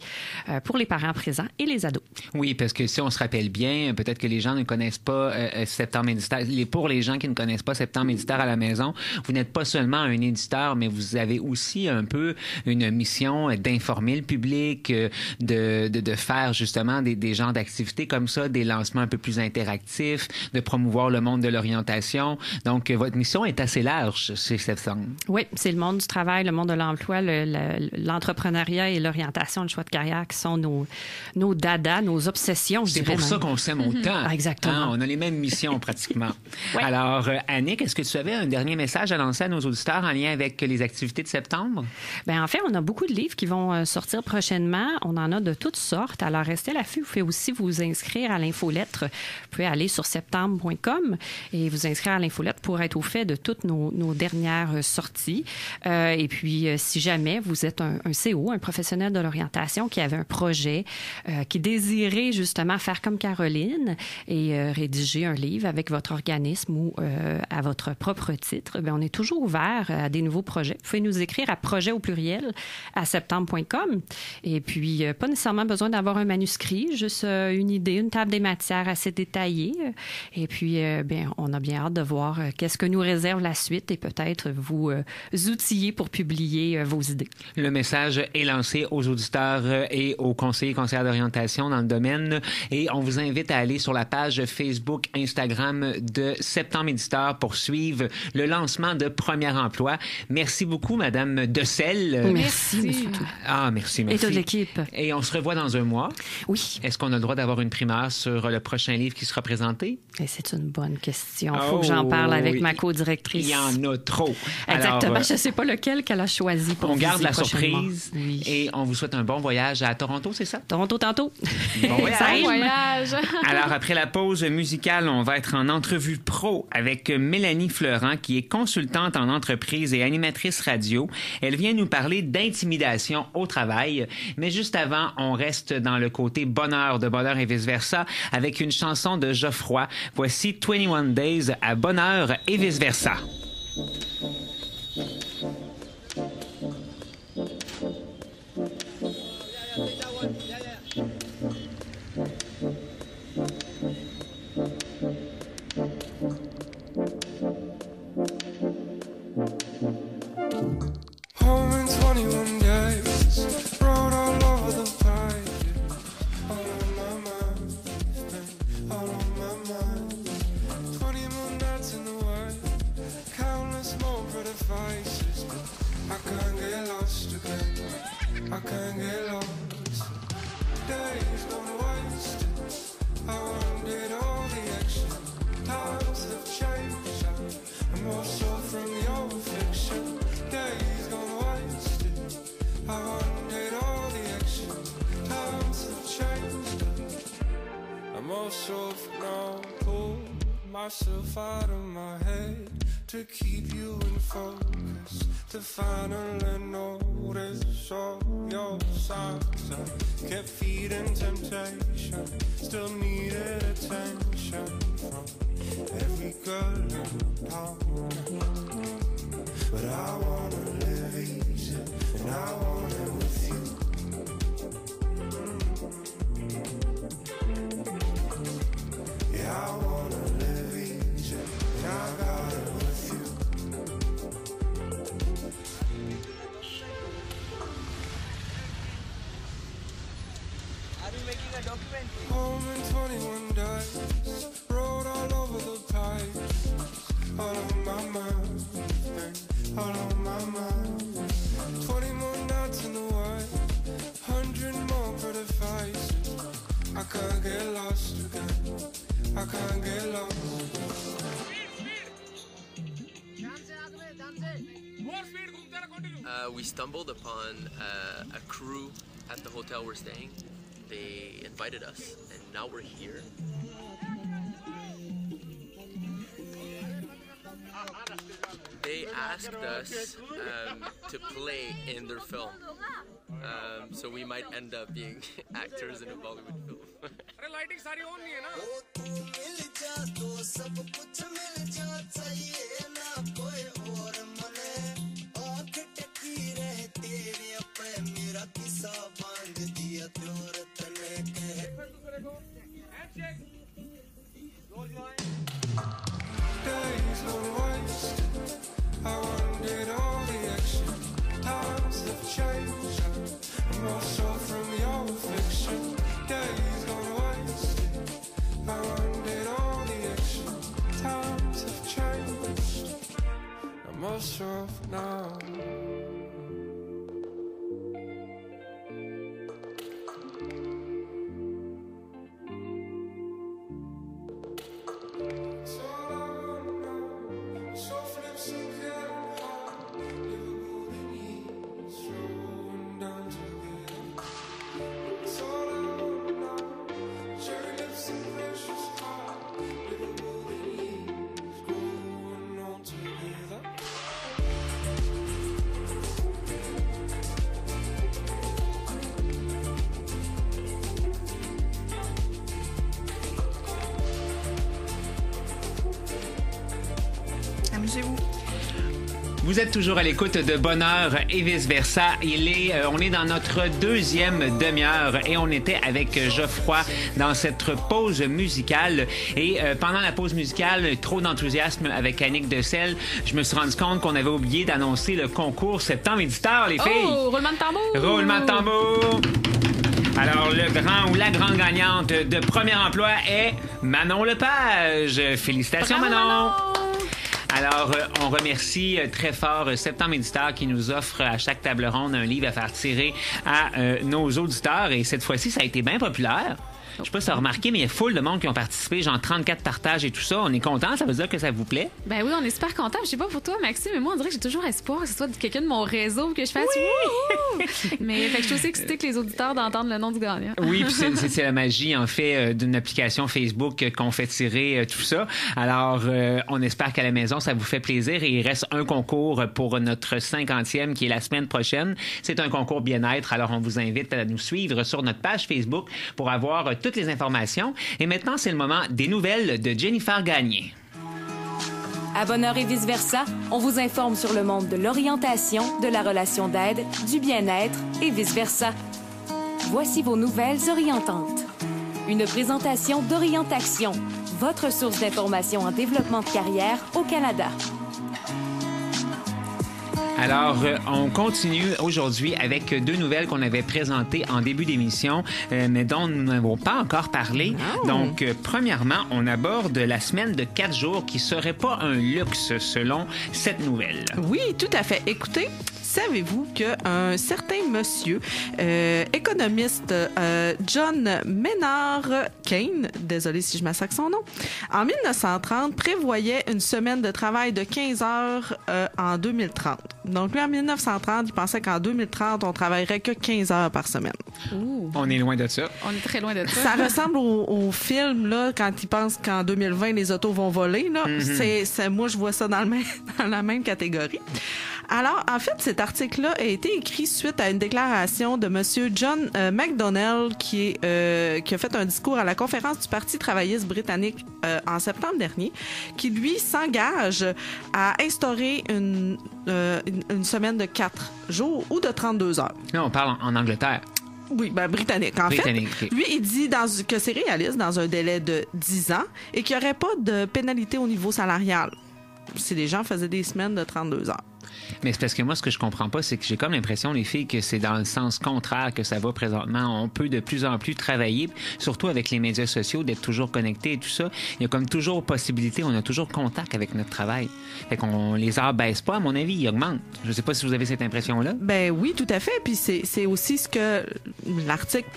pour les parents présents et les ados. Oui, parce que si on se rappelle bien, peut-être que les gens ne connaissent pas Septembre éditeur. Pour les gens qui ne connaissent pas Septembre éditeur à la maison, vous n'êtes pas seulement un éditeur, mais vous avez aussi un peu une mission d'informer le public, de faire justement des genres d'activités comme ça, des lancements un peu plus interactifs, de promouvoir le monde de l'orientation. Donc, votre mission est assez large chez Septembre. Oui, c'est le monde du travail, le monde de l'emploi, l'entrepreneuriat et l'orientation, le choix de carrière qui sont nos dadas, nos obsessions. C'est pour ça qu'on s'aime autant. Exactement. Hein, on a les mêmes missions pratiquement. Ouais. Alors, Annick, est-ce que tu avais un dernier message à lancer à nos auditeurs en lien avec les activités de septembre? Bien, en fait, on a beaucoup de livres qui vont sortir prochainement. On en a de toutes sortes. Alors, restez à l'affût. Vous pouvez aussi vous inscrire à l'infolettre. Vous pouvez aller sur septembre.com et vous inscrire à l'infolettre pour être au fait de toutes nos dernières sorties. Et puis, si jamais vous êtes un CO, un professionnel de l'orientation qui avait un projet, qui désirait justement faire comme Caroline et rédiger un livre avec votre organisme ou à votre propre titre, bien, on est toujours ouvert à des nouveaux projets. Vous pouvez nous écrire à projet au pluriel à septembre.com. Et puis, pas nécessairement besoin d'avoir un manuscrit, juste une idée, une table des matières assez détaillée. Et puis, bien, on a bien hâte de voir qu'est-ce que nous réserve la suite et peut-être vous outiller pour publier vos idées. Le message est lancé aux auditeurs et aux conseillers d'orientation dans le domaine et on vous invite à aller sur la page Facebook, Instagram de Septembre Éditeur pour suivre le lancement de Premier Emploi. Merci beaucoup, Madame Decelle. Merci, Monsieur Tout. Ah, merci. Et toute l'équipe. Et on se revoit dans un mois. Oui. Est-ce qu'on a le droit d'avoir une primeur sur le prochain livre qui sera présenté? Et c'est une bonne question. Il faut que j'en parle avec ma co-directrice. Il y en a trop. Exactement. Alors, je ne sais pas lequel qu'elle a choisi pour on garde la prochainement. Surprise et on vous souhaite un bon voyage à Toronto, c'est ça? Toronto tantôt. Bon voyage. Bon voyage. Alors, après la pause musicale, on va être en entrevue pro avec Mélanie Fleurant, qui est consultante en entreprise et animatrice radio. Elle vient nous parler d'intimidation au travail. Mais juste avant, on reste dans le côté bonheur de Bonheur et vice-versa avec une chanson de Geoffroy. Voici 21 Days à Bonheur et vice-versa. Home in 21 days, road all over the place. All on my mind, all on my mind. 21 nights in the way, countless more pretty faces. I can't get lost again, I can't get lost. Days gone wasted, I wanted all the action. Times have changed, I'm also from your fiction. Days gone wasted, I wanted all the action. Times have changed, I'm also now pulled myself out of my head. to keep you in focus, to finally notice all your signs. I kept feeding temptation, still needed attention from every girl in town. But I wanna live easy, and I want it with you. Yeah, I wanna live easy, and I got it with you. Are you making a documentary? Home in 21 days, road all over the place, all on my mind, all on my mind. 20 more nights in the way, 100 more pretty faces. I can't get lost again, I can't get lost. We stumbled upon a crew at the hotel we're staying. They invited us, and now we're here. They asked us to play in their film, so we might end up being actors in a Bollywood film. Days gone wasted, I wanted all the action. Times have changed, I'm also from your fiction. Days gone wasted, I wanted all the action. Times have changed, I'm also now. Amusez-vous. Vous êtes toujours à l'écoute de Bonheur et vice-versa. On est dans notre deuxième demi-heure et on était avec Geoffroy dans cette pause musicale. Et pendant la pause musicale, trop d'enthousiasme avec Annick Dessel, je me suis rendu compte qu'on avait oublié d'annoncer le concours Septembre Éditeur, les filles. Oh, roulement de tambour! Roulement de tambour! Alors, le grand ou la grande gagnante de premier emploi est Manon Lepage. Félicitations, Bravo, Manon! Alors, on remercie très fort Septembre Éditeur qui nous offre à chaque table ronde un livre à faire tirer à nos auditeurs. Et cette fois-ci, ça a été bien populaire. Je sais pas si tu as remarqué, mais il y a full de monde qui ont participé, genre 34 partages et tout ça. On est content, ça veut dire que ça vous plaît? Ben oui, on est super contents. Je sais pas pour toi, Maxime, mais moi, on dirait que j'ai toujours espoir que ce soit quelqu'un de mon réseau que je fasse wouhou! Mais fait que je suis aussi excitée que les auditeurs d'entendre le nom du gagnant. Oui, puis c'est la magie, en fait, d'une application Facebook qu'on fait tirer tout ça. Alors, on espère qu'à la maison, ça vous fait plaisir. Et il reste un concours pour notre 50e qui est la semaine prochaine. C'est un concours bien-être. Alors, on vous invite à nous suivre sur notre page Facebook pour avoir toutes les informations. Et maintenant, c'est le moment des nouvelles de Jennifer Gagné. À Bonheur et vice-versa, on vous informe sur le monde de l'orientation, de la relation d'aide, du bien-être et vice-versa. Voici vos nouvelles orientantes. Une présentation d'Orientation, votre source d'information en développement de carrière au Canada. Alors, on continue aujourd'hui avec deux nouvelles qu'on avait présentées en début d'émission, mais dont nous n'avons pas encore parlé. Oh. Donc, premièrement, on aborde la semaine de 4 jours qui serait pas un luxe selon cette nouvelle. Oui, tout à fait. Écoutez, savez-vous qu'un certain monsieur, économiste John Maynard Keynes, désolé si je massacre son nom, en 1930 prévoyait une semaine de travail de 15 heures en 2030. Donc lui, en 1930, il pensait qu'en 2030, on travaillerait que 15 heures par semaine. Ouh. On est loin de ça. On est très loin de ça. Ça ressemble au film, là, quand ils pensent qu'en 2020, les autos vont voler. Là. Moi, je vois ça dans la même catégorie. Alors, en fait, cet article-là a été écrit suite à une déclaration de M. John McDonnell qui a fait un discours à la conférence du Parti travailliste britannique en septembre dernier, qui, lui, s'engage à instaurer une semaine de 4 jours ou de 32 heures. Là, on parle en Angleterre. Oui, britannique. En fait, lui, il dit que c'est réaliste dans un délai de 10 ans et qu'il n'y aurait pas de pénalité au niveau salarial si les gens faisaient des semaines de 32 heures. Mais c'est parce que moi, ce que je comprends pas, c'est que j'ai comme l'impression, les filles, que c'est dans le sens contraire que ça va présentement. On peut de plus en plus travailler, surtout avec les médias sociaux, d'être toujours connectés et tout ça. Il y a comme toujours possibilité, on a toujours contact avec notre travail. Fait qu'on les heures baissent pas, à mon avis, ils augmentent. Je sais pas si vous avez cette impression-là. Ben oui, tout à fait. Puis c'est aussi ce que l'article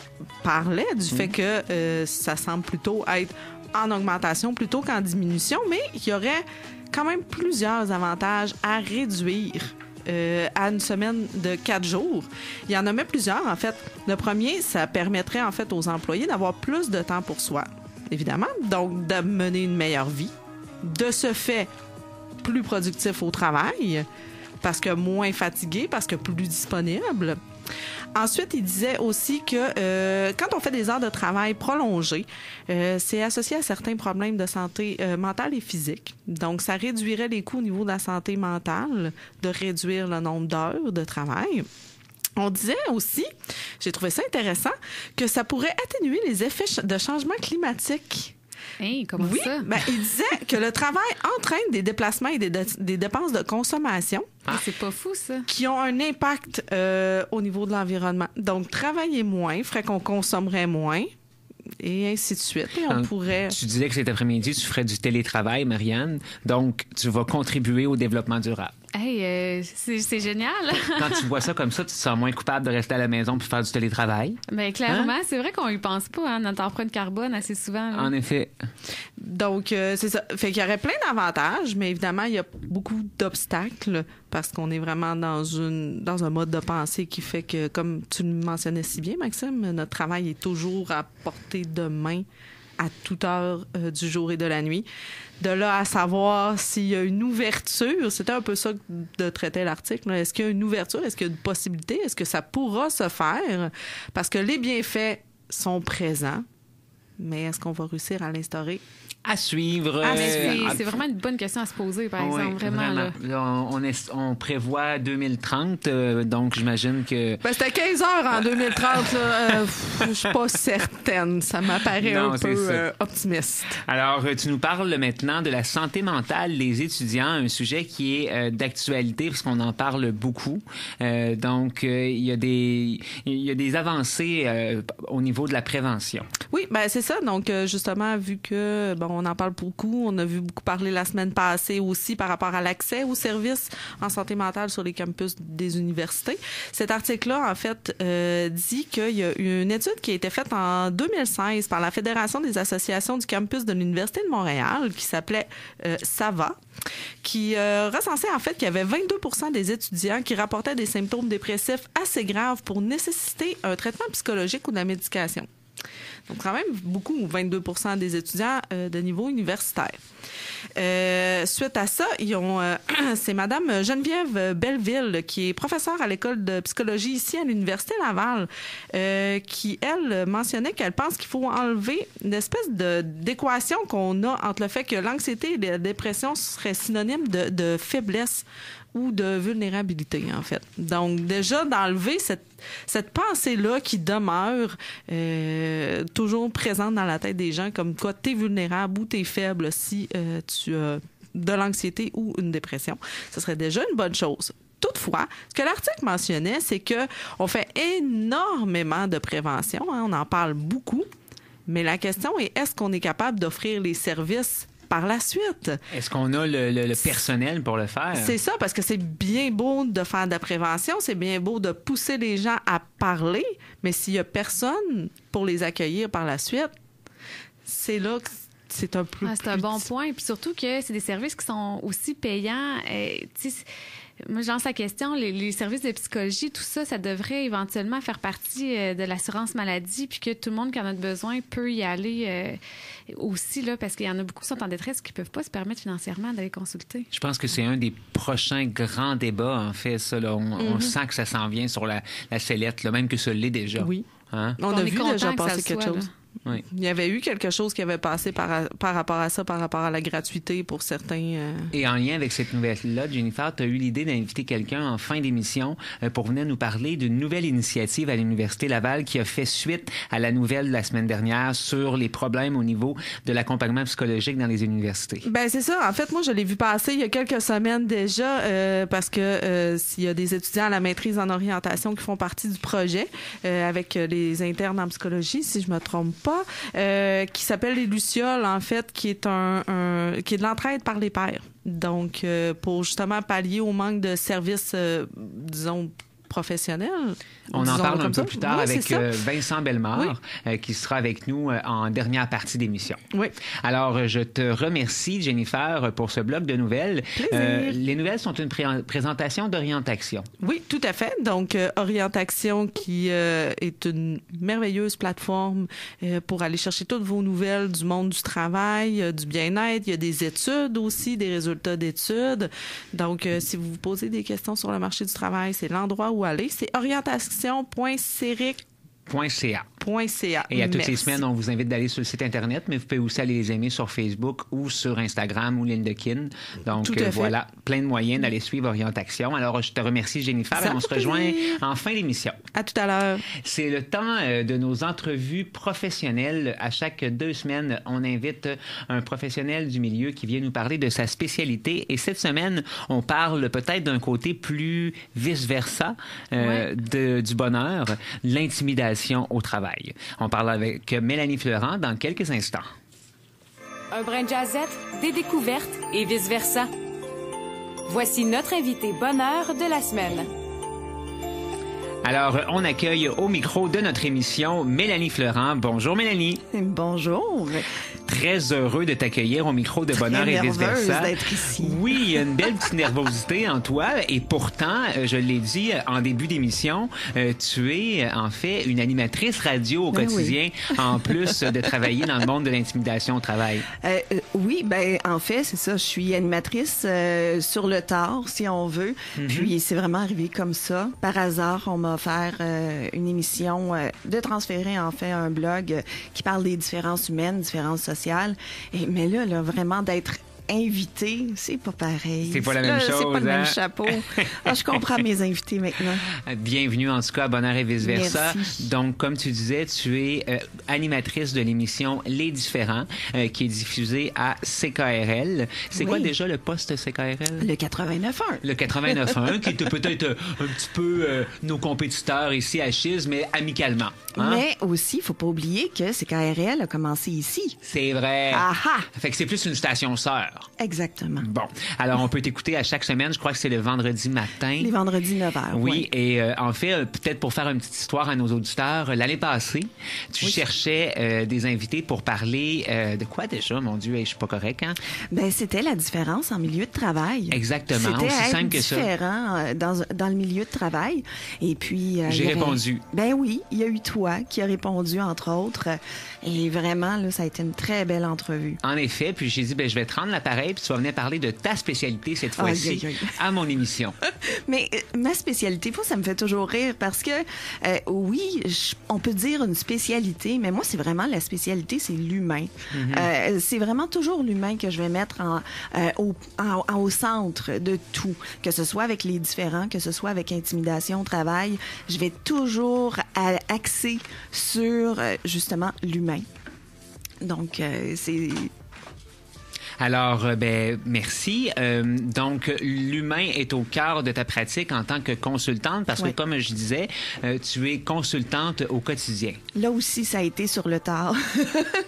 parlait, du fait que ça semble plutôt être en augmentation plutôt qu'en diminution, mais il y aurait quand même plusieurs avantages à réduire à une semaine de 4 jours. Il y en a même plusieurs, en fait. Le premier, ça permettrait, en fait, aux employés d'avoir plus de temps pour soi, évidemment, donc de mener une meilleure vie. De ce fait, plus productif au travail, parce que moins fatigué, parce que plus disponible. Ensuite, il disait aussi que quand on fait des heures de travail prolongées, c'est associé à certains problèmes de santé mentale et physique. Donc, ça réduirait les coûts au niveau de la santé mentale, de réduire le nombre d'heures de travail. On disait aussi, j'ai trouvé ça intéressant, que ça pourrait atténuer les effets de changement climatique. Hey, comment ça? Ben, il disait que le travail entraîne des déplacements et des dépenses de consommation. C'est pas fou, ça. Qui ont un impact au niveau de l'environnement. Donc, travailler moins ferait qu'on consommerait moins et ainsi de suite. Et on pourrait... Tu disais que cet après-midi, tu ferais du télétravail, Marianne. Donc, tu vas contribuer au développement durable. Hey, c'est génial. Quand tu vois ça comme ça, tu te sens moins coupable de rester à la maison puis faire du télétravail. Bien, clairement, c'est vrai qu'on y pense pas, notre empreinte carbone, assez souvent. Là. En effet. Donc, c'est ça. Fait qu'il y aurait plein d'avantages, mais évidemment, il y a beaucoup d'obstacles parce qu'on est vraiment dans un mode de pensée qui fait que, comme tu le mentionnais si bien, Maxime, notre travail est toujours à portée de main à toute heure du jour et de la nuit. De là à savoir s'il y a une ouverture, c'était un peu ça de traiter l'article. Est-ce qu'il y a une ouverture? Est-ce qu'il y a une possibilité? Est-ce que ça pourra se faire? Parce que les bienfaits sont présents, mais est-ce qu'on va réussir à l'instaurer? À suivre. C'est vraiment une bonne question à se poser, par exemple. Vraiment. Là, on prévoit 2030, donc j'imagine que... Ben, c'était 15 heures en 2030. Je suis pas certaine. Ça m'apparaît un peu optimiste. Alors, tu nous parles maintenant de la santé mentale des étudiants, un sujet qui est d'actualité parce qu'on en parle beaucoup. Donc, il y a des avancées au niveau de la prévention. Oui, ben c'est ça. Donc, justement, vu que... on en parle beaucoup. On a vu beaucoup parler la semaine passée aussi par rapport à l'accès aux services en santé mentale sur les campus des universités. Cet article-là, en fait, dit qu'il y a une étude qui a été faite en 2016 par la Fédération des associations du campus de l'Université de Montréal qui s'appelait SAVA, qui recensait en fait qu'il y avait 22% des étudiants qui rapportaient des symptômes dépressifs assez graves pour nécessiter un traitement psychologique ou de la médication. Donc, quand même beaucoup, 22% des étudiants de niveau universitaire. Suite à ça, c'est Mme Geneviève Belleville, qui est professeure à l'école de psychologie ici à l'Université Laval, qui, elle, mentionnait qu'elle pense qu'il faut enlever une espèce d'équation qu'on a entre le fait que l'anxiété et la dépression seraient synonymes de faiblesse ou de vulnérabilité, en fait. Donc, déjà, d'enlever cette pensée-là qui demeure toujours présente dans la tête des gens, comme quoi tu es vulnérable ou tu es faible si tu as de l'anxiété ou une dépression. Ce serait déjà une bonne chose. Toutefois, ce que l'article mentionnait, c'est qu'on fait énormément de prévention, on en parle beaucoup, mais la question est, est-ce qu'on est capable d'offrir les services par la suite. Est-ce qu'on a le personnel pour le faire? C'est ça, parce que c'est bien beau de faire de la prévention, c'est bien beau de pousser les gens à parler, mais s'il n'y a personne pour les accueillir par la suite, c'est là que c'est un peu c'est un bon point. Puis surtout que c'est des services qui sont aussi payants. Moi, je lance la question, les services de psychologie, tout ça, ça devrait éventuellement faire partie de l'assurance maladie, puis que tout le monde qui en a besoin peut y aller aussi, là, parce qu'il y en a beaucoup qui sont en détresse qui ne peuvent pas se permettre financièrement d'aller consulter. Je pense que c'est un des prochains grands débats, en fait, ça. Là. On sent que ça s'en vient sur la sellette, là, même que ça l'est déjà. Oui. Hein? On a vu déjà passer quelque chose. Là. Oui. Il y avait eu quelque chose qui avait passé par rapport à ça, par rapport à la gratuité pour certains... Et en lien avec cette nouvelle-là, Jennifer, tu as eu l'idée d'inviter quelqu'un en fin d'émission pour venir nous parler d'une nouvelle initiative à l'Université Laval qui a fait suite à la nouvelle de la semaine dernière sur les problèmes au niveau de l'accompagnement psychologique dans les universités. Ben c'est ça. En fait, moi, je l'ai vu passer il y a quelques semaines déjà parce que s'il y a des étudiants à la maîtrise en orientation qui font partie du projet avec les internes en psychologie, si je me trompe pas, qui s'appelle les Lucioles, en fait, qui est qui est de l'entraide par les pairs. Donc, pour justement pallier au manque de services, disons, professionnels. On en parle un peu plus tard avec Vincent Bellemare, oui. Qui sera avec nous en dernière partie d'émission. Oui. Alors, je te remercie, Jennifer, pour ce bloc de nouvelles. Les nouvelles sont une présentation d'Orientation. Oui, tout à fait. Donc, Orientation qui est une merveilleuse plateforme pour aller chercher toutes vos nouvelles du monde du travail, du bien-être. Il y a des études aussi, des résultats d'études. Donc, si vous vous posez des questions sur le marché du travail, c'est l'endroit où aller. C'est orientation.ceric.ca. Et à toutes les semaines, on vous invite d'aller sur le site Internet, mais vous pouvez aussi aller les aimer sur Facebook ou sur Instagram ou LinkedIn. Donc, voilà, plein de moyens d'aller suivre Orientation. Alors, je te remercie, Jennifer, et on se rejoint en fin d'émission. À tout à l'heure. C'est le temps de nos entrevues professionnelles. À chaque 2 semaines, on invite un professionnel du milieu qui vient nous parler de sa spécialité. Et cette semaine, on parle peut-être d'un côté plus vice-versa du bonheur, l'intimidation au travail. On parle avec Mélanie Fleurant dans quelques instants. Un brin de jazzette, des découvertes et vice-versa. Voici notre invité bonheur de la semaine. Alors, on accueille au micro de notre émission Mélanie Fleurant. Bonjour, Mélanie. Bonjour. Très heureux de t'accueillir au micro de Bonheur et vice-versa. D'être ici. Oui, il y a une belle petite nervosité en toi et pourtant, je l'ai dit en début d'émission, tu es en fait une animatrice radio au quotidien, en plus de travailler dans le monde de l'intimidation au travail. Oui, ben en fait, c'est ça. Je suis animatrice sur le tard, si on veut. Puis c'est vraiment arrivé comme ça. Par hasard, on m'a offert une émission de transférer en fait un blog qui parle des différences humaines, différences sociales. Mais là, vraiment d'être invité, c'est pas pareil. C'est pas la même chose. C'est pas le hein? même chapeau. Je comprends mes invités maintenant. Bienvenue en tout cas à Bonheur et vice-versa. Merci. Donc, comme tu disais, tu es animatrice de l'émission Les Différents, qui est diffusée à CKRL. C'est quoi déjà le poste CKRL? Le 89.1. Le 89.1, qui était peut-être un petit peu nos compétiteurs ici à Chiz, mais amicalement. Hein? Mais aussi, il faut pas oublier que CKRL a commencé ici. C'est vrai. Aha! Fait que c'est plus une station sœur. Exactement. Bon. Alors, on peut t'écouter à chaque semaine. Je crois que c'est le vendredi matin. Les vendredis 9h. Oui. Et en fait, peut-être pour faire une petite histoire à nos auditeurs, l'année passée, tu cherchais des invités pour parler de quoi déjà? Mon Dieu, je suis pas correct, hein? Ben, c'était la différence en milieu de travail. Exactement. C'était aussi simple que ça. différent dans le milieu de travail. Et puis... J'ai répondu. Ben oui, il y a eu toi qui a répondu, entre autres. Et vraiment, là, ça a été une très belle entrevue. En effet. Puis j'ai dit, ben, je vais te rendre l'appareil, puis tu vas venir parler de ta spécialité cette fois-ci à mon émission. Mais ma spécialité, ça me fait toujours rire parce que, oui, on peut dire une spécialité, mais moi, c'est vraiment la spécialité, c'est l'humain. C'est vraiment toujours l'humain que je vais mettre au centre de tout, que ce soit avec les différents, que ce soit avec intimidation au travail. Je vais toujours axer sur, justement, l'humain. Donc, c'est... Alors, merci. Donc, l'humain est au cœur de ta pratique en tant que consultante parce que, comme je disais, tu es consultante au quotidien. Là aussi, ça a été sur le tard.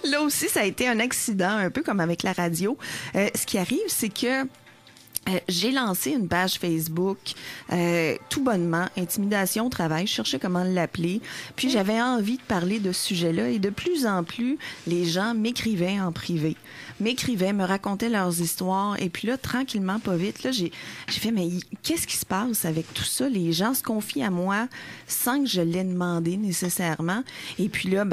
Là aussi, ça a été un accident, un peu comme avec la radio. Ce qui arrive, c'est que j'ai lancé une page Facebook tout bonnement, intimidation au travail, je cherchais comment l'appeler, puis j'avais envie de parler de ce sujet-là et de plus en plus, les gens m'écrivaient en privé, me racontaient leurs histoires et puis là, tranquillement, pas vite, là, j'ai fait, mais qu'est-ce qui se passe avec tout ça? Les gens se confient à moi sans que je l'ai demandé nécessairement et puis là,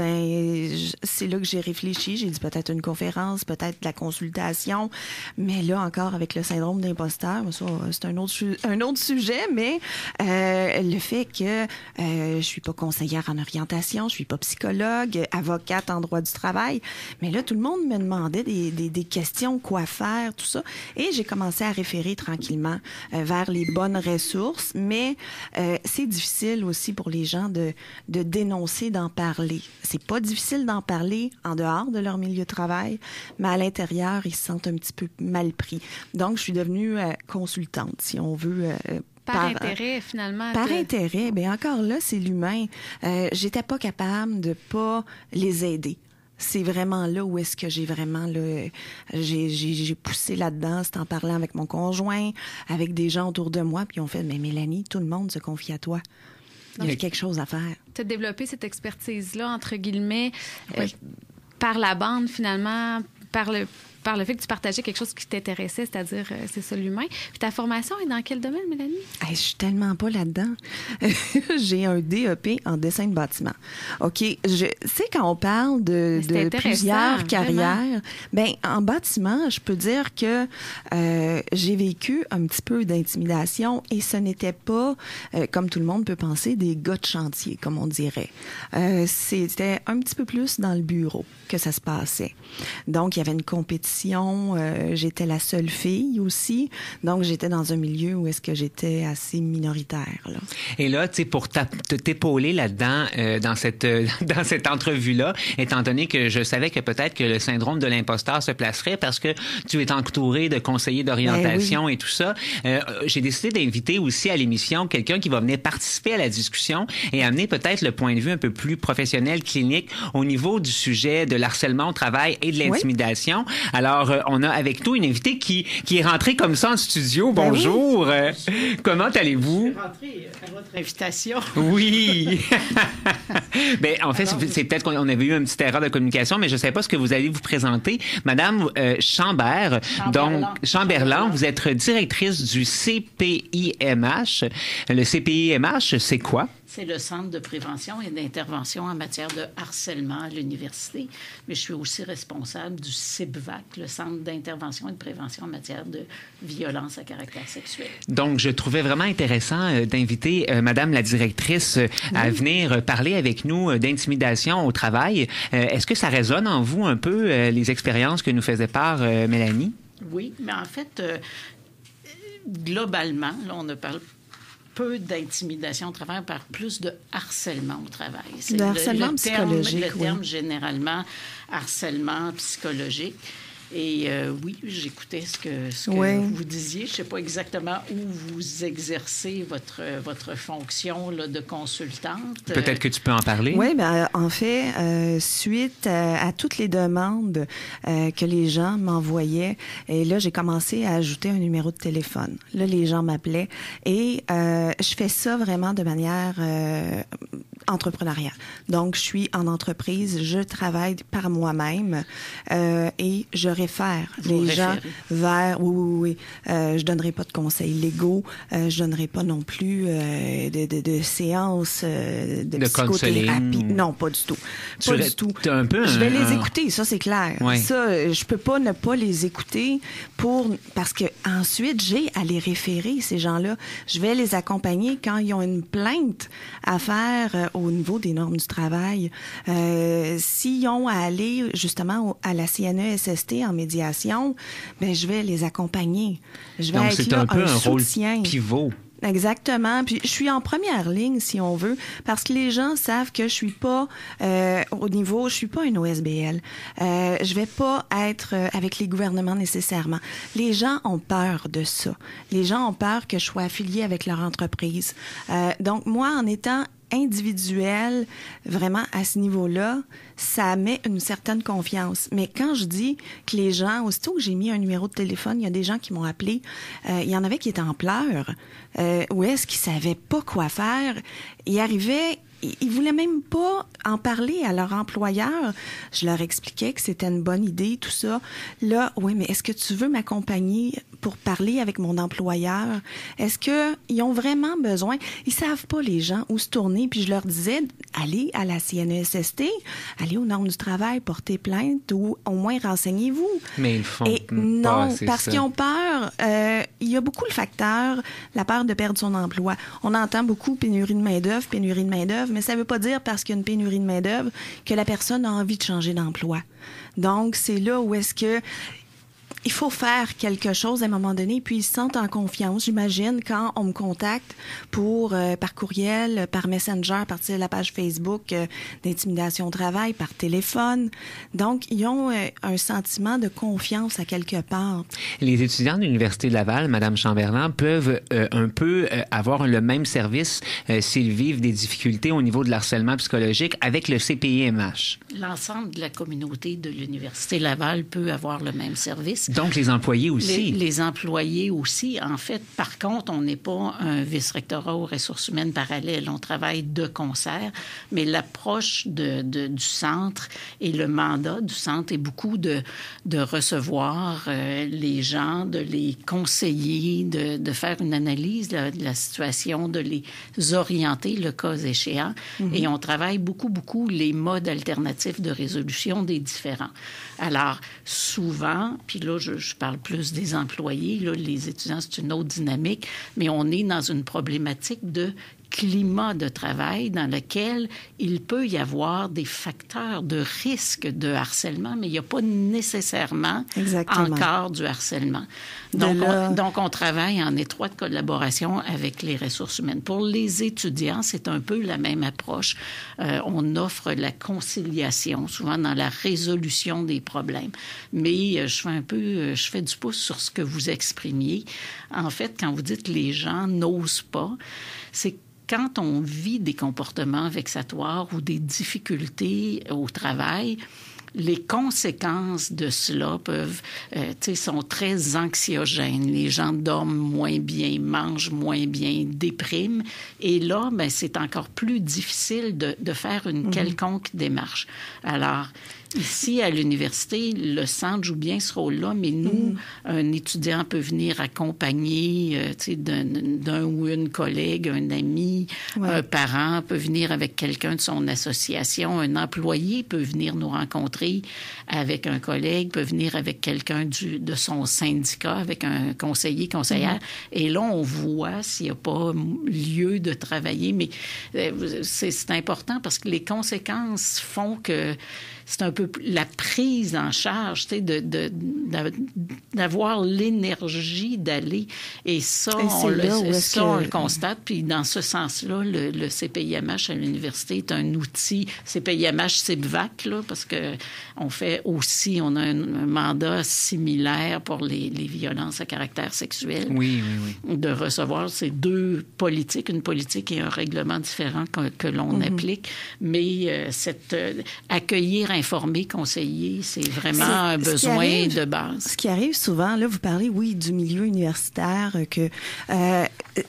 c'est là que j'ai réfléchi, j'ai dit peut-être une conférence, peut-être de la consultation, mais là encore avec le syndrome d'imposteur, ça, c'est un autre sujet, mais le fait que je suis pas conseillère en orientation, je suis pas psychologue, avocate en droit du travail, mais là, tout le monde me demandait des questions, quoi faire, tout ça, et j'ai commencé à référer tranquillement vers les bonnes ressources, mais c'est difficile aussi pour les gens de dénoncer, d'en parler. C'est pas difficile d'en parler en dehors de leur milieu de travail, mais à l'intérieur, ils se sentent un petit peu mal pris. Donc, je suis devenue consultante, si on veut. Par intérêt, finalement. Par intérêt, bien encore là, c'est l'humain. J'étais pas capable de pas les aider. C'est vraiment là où est-ce que j'ai vraiment j'ai poussé là-dedans, c'est en parlant avec mon conjoint, avec des gens autour de moi, puis on fait, mais Mélanie, tout le monde se confie à toi. Il y a quelque chose à faire. Tu as développé cette expertise-là, entre guillemets, par la bande, finalement, par le fait que tu partageais quelque chose qui t'intéressait, c'est-à-dire, c'est ça, l'humain. Puis ta formation est dans quel domaine, Mélanie? Je suis tellement pas là-dedans. J'ai un DEP en dessin de bâtiment. OK, tu sais, quand on parle de plusieurs carrières, en bâtiment, je peux dire que j'ai vécu un petit peu d'intimidation et ce n'était pas, comme tout le monde peut penser, des gars de chantier, comme on dirait. C'était un petit peu plus dans le bureau que ça se passait. Donc, il y avait une compétition. J'étais la seule fille aussi. Donc, j'étais dans un milieu où est-ce que j'étais assez minoritaire. Là. Et là, tu sais, pour t'épauler là-dedans, dans cette entrevue-là, étant donné que je savais que peut-être que le syndrome de l'imposteur se placerait parce que tu es entouré de conseillers d'orientation et tout ça, j'ai décidé d'inviter aussi à l'émission quelqu'un qui va venir participer à la discussion et amener peut-être le point de vue un peu plus professionnel, clinique, au niveau du sujet de l'harcèlement au travail et de l'intimidation. Alors, on a avec nous une invitée qui est rentrée comme ça en studio. Bonjour. Comment allez-vous? Je suis rentrée à votre invitation. Oui. En fait, c'est peut-être qu'on avait eu une petite erreur de communication, mais je ne sais pas ce que vous allez vous présenter. Madame Chambert, donc Chamberlain, vous êtes directrice du CPIMH. Le CPIMH, c'est quoi? C'est le Centre de prévention et d'intervention en matière de harcèlement à l'université. Mais je suis aussi responsable du CIPVAC, le Centre d'intervention et de prévention en matière de violence à caractère sexuel. Donc, je trouvais vraiment intéressant d'inviter Madame la directrice à venir parler avec nous d'intimidation au travail. Est-ce que ça résonne en vous un peu les expériences que nous faisait part Mélanie? Oui, mais en fait, globalement, là, on a parlé peu d'intimidation au travail, par plus de harcèlement au travail. C'est le harcèlement psychologique. Le terme généralement harcèlement psychologique. Et oui, j'écoutais ce que vous disiez. Je ne sais pas exactement où vous exercez votre fonction là, de consultante. Peut-être que tu peux en parler. Oui, en fait, suite à toutes les demandes que les gens m'envoyaient, et là, j'ai commencé à ajouter un numéro de téléphone. Là, les gens m'appelaient et je fais ça vraiment de manière entrepreneuriale. Donc, je suis en entreprise, je travaille par moi-même et je réfère les gens vers... Oui. Je donnerai pas de conseils légaux. Je donnerai pas non plus de séances de psychothérapie. Non, pas du tout. Pas du tout. Je vais les écouter, ça, c'est clair. Ouais. Ça, je peux pas ne pas les écouter parce que ensuite, j'ai à les référer, ces gens-là. Je vais les accompagner quand ils ont une plainte à faire au niveau des normes du travail. S'ils ont à aller, justement, à la CNESST en médiation, je vais les accompagner. Je vais donc, être c'est un peu un soutien. Rôle pivot. Exactement. Puis je suis en première ligne, si on veut, parce que les gens savent que je suis pas je suis pas une OSBL. Je vais pas être avec les gouvernements nécessairement. Les gens ont peur de ça. Les gens ont peur que je sois affiliée avec leur entreprise. Donc moi, en étant individuel, vraiment à ce niveau-là, ça met une certaine confiance. Mais quand je dis que les gens, aussitôt que j'ai mis un numéro de téléphone, il y a des gens qui m'ont appelé, il y en avait qui étaient en pleurs, où est-ce qu'ils savaient pas quoi faire. Ils arrivaient, ils voulaient même pas en parler à leur employeur. Je leur expliquais que c'était une bonne idée, tout ça. Là, oui, mais est-ce que tu veux m'accompagner pour parler avec mon employeur? Est-ce qu'ils ont vraiment besoin? Ils savent pas, les gens, où se tourner. Puis je leur disais, allez à la CNESST, allez aux normes du travail, portez plainte ou au moins renseignez-vous. Mais ils font Et pas, non, c'est parce ça. qu'ils ont peur. Il y a beaucoup le facteur, la peur de perdre son emploi. On entend beaucoup pénurie de main-d'œuvre, mais ça veut pas dire parce qu'il y a une pénurie de main-d'œuvre que la personne a envie de changer d'emploi. Donc, c'est là où est-ce que il faut faire quelque chose à un moment donné, puis ils se sentent en confiance, j'imagine, quand on me contacte pour par courriel, par Messenger, à partir de la page Facebook d'intimidation au travail, par téléphone. Donc, ils ont un sentiment de confiance à quelque part. Les étudiants de l'Université de Laval, Mme Chamberlain, peuvent un peu avoir le même service s'ils vivent des difficultés au niveau de l'harcèlement psychologique avec le CPIMH. L'ensemble de la communauté de l'Université Laval peut avoir le même service. Donc, les employés aussi. Les employés aussi. En fait, par contre, on n'est pas un vice-rectorat aux ressources humaines parallèle. On travaille de concert, mais l'approche du centre et le mandat du centre est beaucoup de recevoir les gens, de les conseiller, de faire une analyse de la situation, de les orienter, le cas échéant. Mm-hmm. Et on travaille beaucoup les modes alternatifs de résolution des différends. Alors, souvent, puis là, je parle plus des employés, là, les étudiants, c'est une autre dynamique, mais on est dans une problématique de climat de travail dans lequel il peut y avoir des facteurs de risque de harcèlement, mais il n'y a pas nécessairement encore du harcèlement. Donc, on travaille en étroite collaboration avec les ressources humaines. Pour les étudiants, c'est un peu la même approche. On offre la conciliation, souvent dans la résolution des problèmes. Mais je fais du pouce sur ce que vous exprimiez. En fait, quand vous dites que les gens n'osent pas, c'est quand on vit des comportements vexatoires ou des difficultés au travail, les conséquences de cela sont très anxiogènes. Les gens dorment moins bien, mangent moins bien, dépriment. Et là, c'est encore plus difficile de faire une quelconque démarche. Alors, ici, à l'université, le centre joue bien ce rôle-là, mais nous, un étudiant peut venir accompagner d'un ou une collègue, un ami, un parent peut venir avec quelqu'un de son association, un employé peut venir nous rencontrer avec un collègue, peut venir avec quelqu'un de son syndicat, avec un conseiller, conseillère. Et là, on voit s'il n'y a pas lieu de travailler. Mais c'est important parce que les conséquences font que c'est un peu la prise en charge, d'avoir l'énergie d'aller. Et ça, on le constate. Puis dans ce sens-là, le CPIMH à l'université est un outil. CPIMH, CIBVAC, là, parce que on a un mandat similaire pour les violences à caractère sexuel. Oui. De recevoir ces deux politiques, une politique et un règlement différent que l'on applique. Mais accueillir, informer, conseiller, c'est vraiment un besoin de base. Ce qui arrive souvent, là, vous parlez, du milieu universitaire, que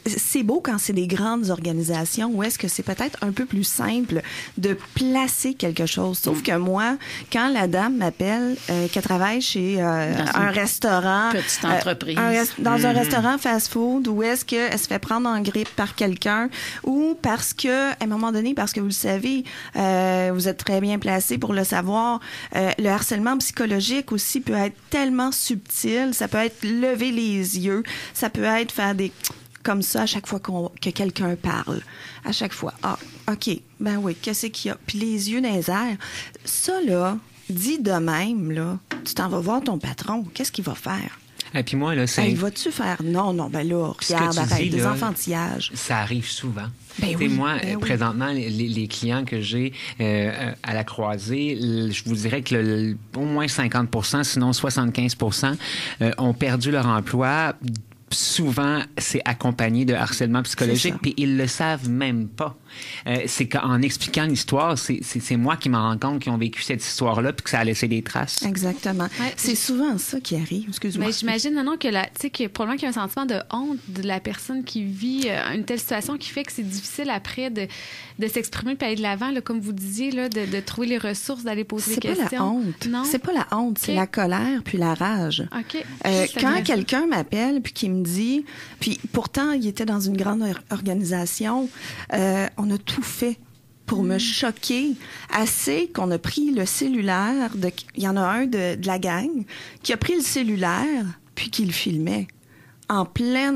c'est beau quand c'est des grandes organisations où est-ce que c'est peut-être un peu plus simple de placer quelque chose. Sauf que moi, quand la dame m'appelle, qu'elle travaille chez un restaurant... Petite entreprise. Dans un restaurant fast-food, où est-ce qu'elle se fait prendre en grippe par quelqu'un, ou parce que, à un moment donné, parce que vous le savez, vous êtes très bien placé pour le savoir, le harcèlement psychologique aussi peut être tellement subtil, ça peut être lever les yeux, ça peut être faire des... comme ça à chaque fois que quelqu'un parle. À chaque fois. Ah, OK, ben oui, qu'est-ce qu'il y a? Puis les yeux dans les airs. Ça, là, dit de même, là, tu t'en vas voir ton patron, qu'est-ce qu'il va faire? Et puis moi, là, c'est... Hey, vas-tu faire... Non, ben là, regarde, arrête, des enfantillages. Ça arrive souvent. Ben oui, moi, ben oui. présentement, les clients que j'ai à la croisée, je vous dirais que au moins 50%, sinon 75%, ont perdu leur emploi. Souvent, c'est accompagné de harcèlement psychologique, puis ils le savent même pas. C'est qu'en expliquant l'histoire, c'est moi qui m'en rends compte qu'ils ont vécu cette histoire-là, puis que ça a laissé des traces. Exactement. Ouais, c'est souvent ça qui arrive. Excuse-moi. Mais j'imagine maintenant que probablement qu'il y a un sentiment de honte de la personne qui vit une telle situation qui fait que c'est difficile après de s'exprimer puis aller de l'avant, là, comme vous disiez, là, de trouver les ressources, d'aller poser des questions. C'est pas la honte. Non? C'est pas la honte, c'est la colère puis la rage. OK. Quand quelqu'un m'appelle puis qui me dit, puis pourtant il était dans une grande organisation, on a tout fait pour me choquer assez qu'on a pris le cellulaire, il y en a un de la gang qui a pris le cellulaire puis qui le filmait en plein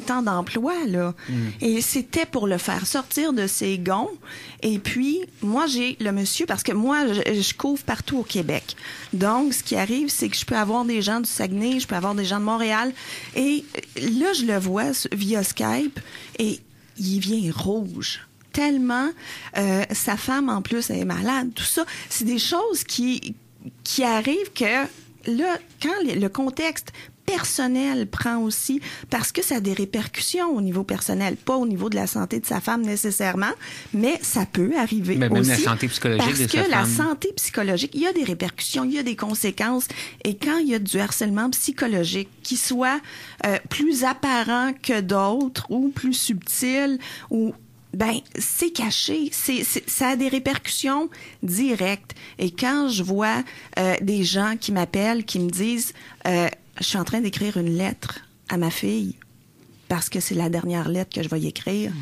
temps d'emploi, là. Et c'était pour le faire sortir de ses gonds. Et puis, moi, j'ai le monsieur, parce que moi, je couvre partout au Québec. Donc, ce qui arrive, c'est que je peux avoir des gens du Saguenay, je peux avoir des gens de Montréal. Et là, je le vois via Skype et il vient rouge. Tellement, sa femme, en plus, elle est malade. Tout ça, c'est des choses qui arrivent que, là, quand le contexte personnel prend aussi, parce que ça a des répercussions au niveau personnel, pas au niveau de la santé de sa femme nécessairement, mais ça peut arriver mais aussi. Même la santé psychologique parce de sa que la femme. santé psychologique, il y a des répercussions, il y a des conséquences, et quand il y a du harcèlement psychologique qui soit plus apparent que d'autres ou plus subtil ou c'est caché. Ça a des répercussions directes. Et quand je vois des gens qui m'appellent, qui me disent je suis en train d'écrire une lettre à ma fille parce que c'est la dernière lettre que je vais y écrire,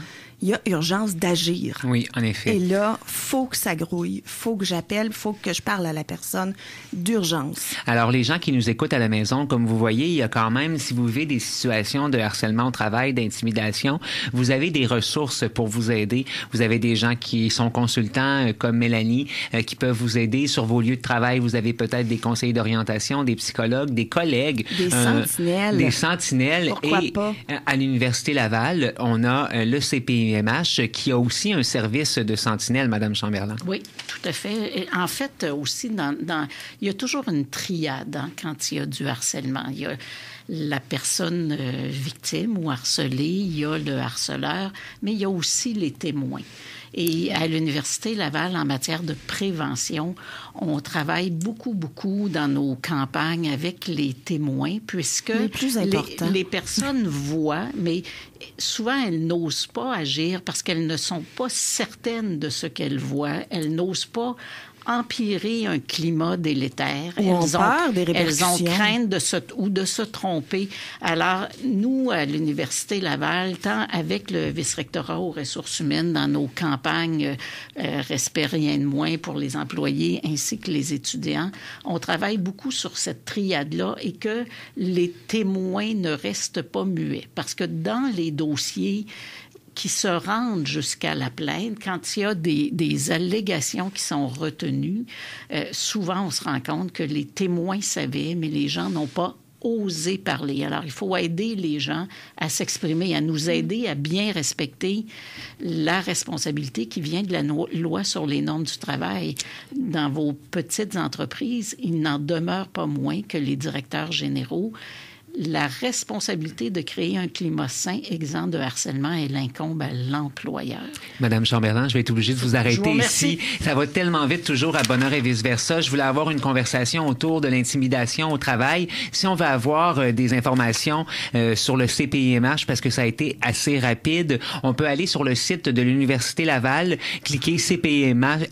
il y a urgence d'agir. Oui, en effet. Et là, faut que ça grouille, faut que j'appelle, faut que je parle à la personne d'urgence. Alors, les gens qui nous écoutent à la maison, comme vous voyez, il y a quand même, si vous vivez des situations de harcèlement au travail, d'intimidation, vous avez des ressources pour vous aider. Vous avez des gens qui sont consultants, comme Mélanie, qui peuvent vous aider sur vos lieux de travail. Vous avez peut-être des conseillers d'orientation, des psychologues, des collègues. Des sentinelles. Des sentinelles. Pourquoi et pas? À l'Université Laval, on a le CPIMH qui a aussi un service de sentinelle, Madame Chamberlain. Oui, tout à fait. Et en fait, aussi, il y a toujours une triade quand il y a du harcèlement. Il y a la personne victime ou harcelée, il y a le harceleur, mais il y a aussi les témoins. Et à l'Université Laval, en matière de prévention, on travaille beaucoup dans nos campagnes avec les témoins, puisque les plus importants. Les personnes voient, mais souvent, elles n'osent pas agir parce qu'elles ne sont pas certaines de ce qu'elles voient. Elles n'osent pas empirer un climat délétère. Elles ont peur des répercussions. Elles ont crainte de se tromper. Alors, nous, à l'Université Laval, tant avec le vice-rectorat aux ressources humaines dans nos campagnes Respect rien de moins pour les employés ainsi que les étudiants, on travaille beaucoup sur cette triade-là et que les témoins ne restent pas muets. Parce que dans les dossiers qui se rendent jusqu'à la plainte, quand il y a des allégations qui sont retenues, souvent on se rend compte que les témoins savaient, mais les gens n'ont pas osé parler. Alors, il faut aider les gens à s'exprimer, à nous aider à bien respecter la responsabilité qui vient de la loi sur les normes du travail. Dans vos petites entreprises, il n'en demeure pas moins que les directeurs généraux, la responsabilité de créer un climat sain, exempt de harcèlement, elle incombe à l'employeur. Madame Chamberlain, je vais être obligée de vous arrêter ici. Ça va tellement vite, toujours à bonheur et vice-versa. Je voulais avoir une conversation autour de l'intimidation au travail. Si on veut avoir des informations sur le CPIMH, parce que ça a été assez rapide, on peut aller sur le site de l'Université Laval, cliquer CPIMH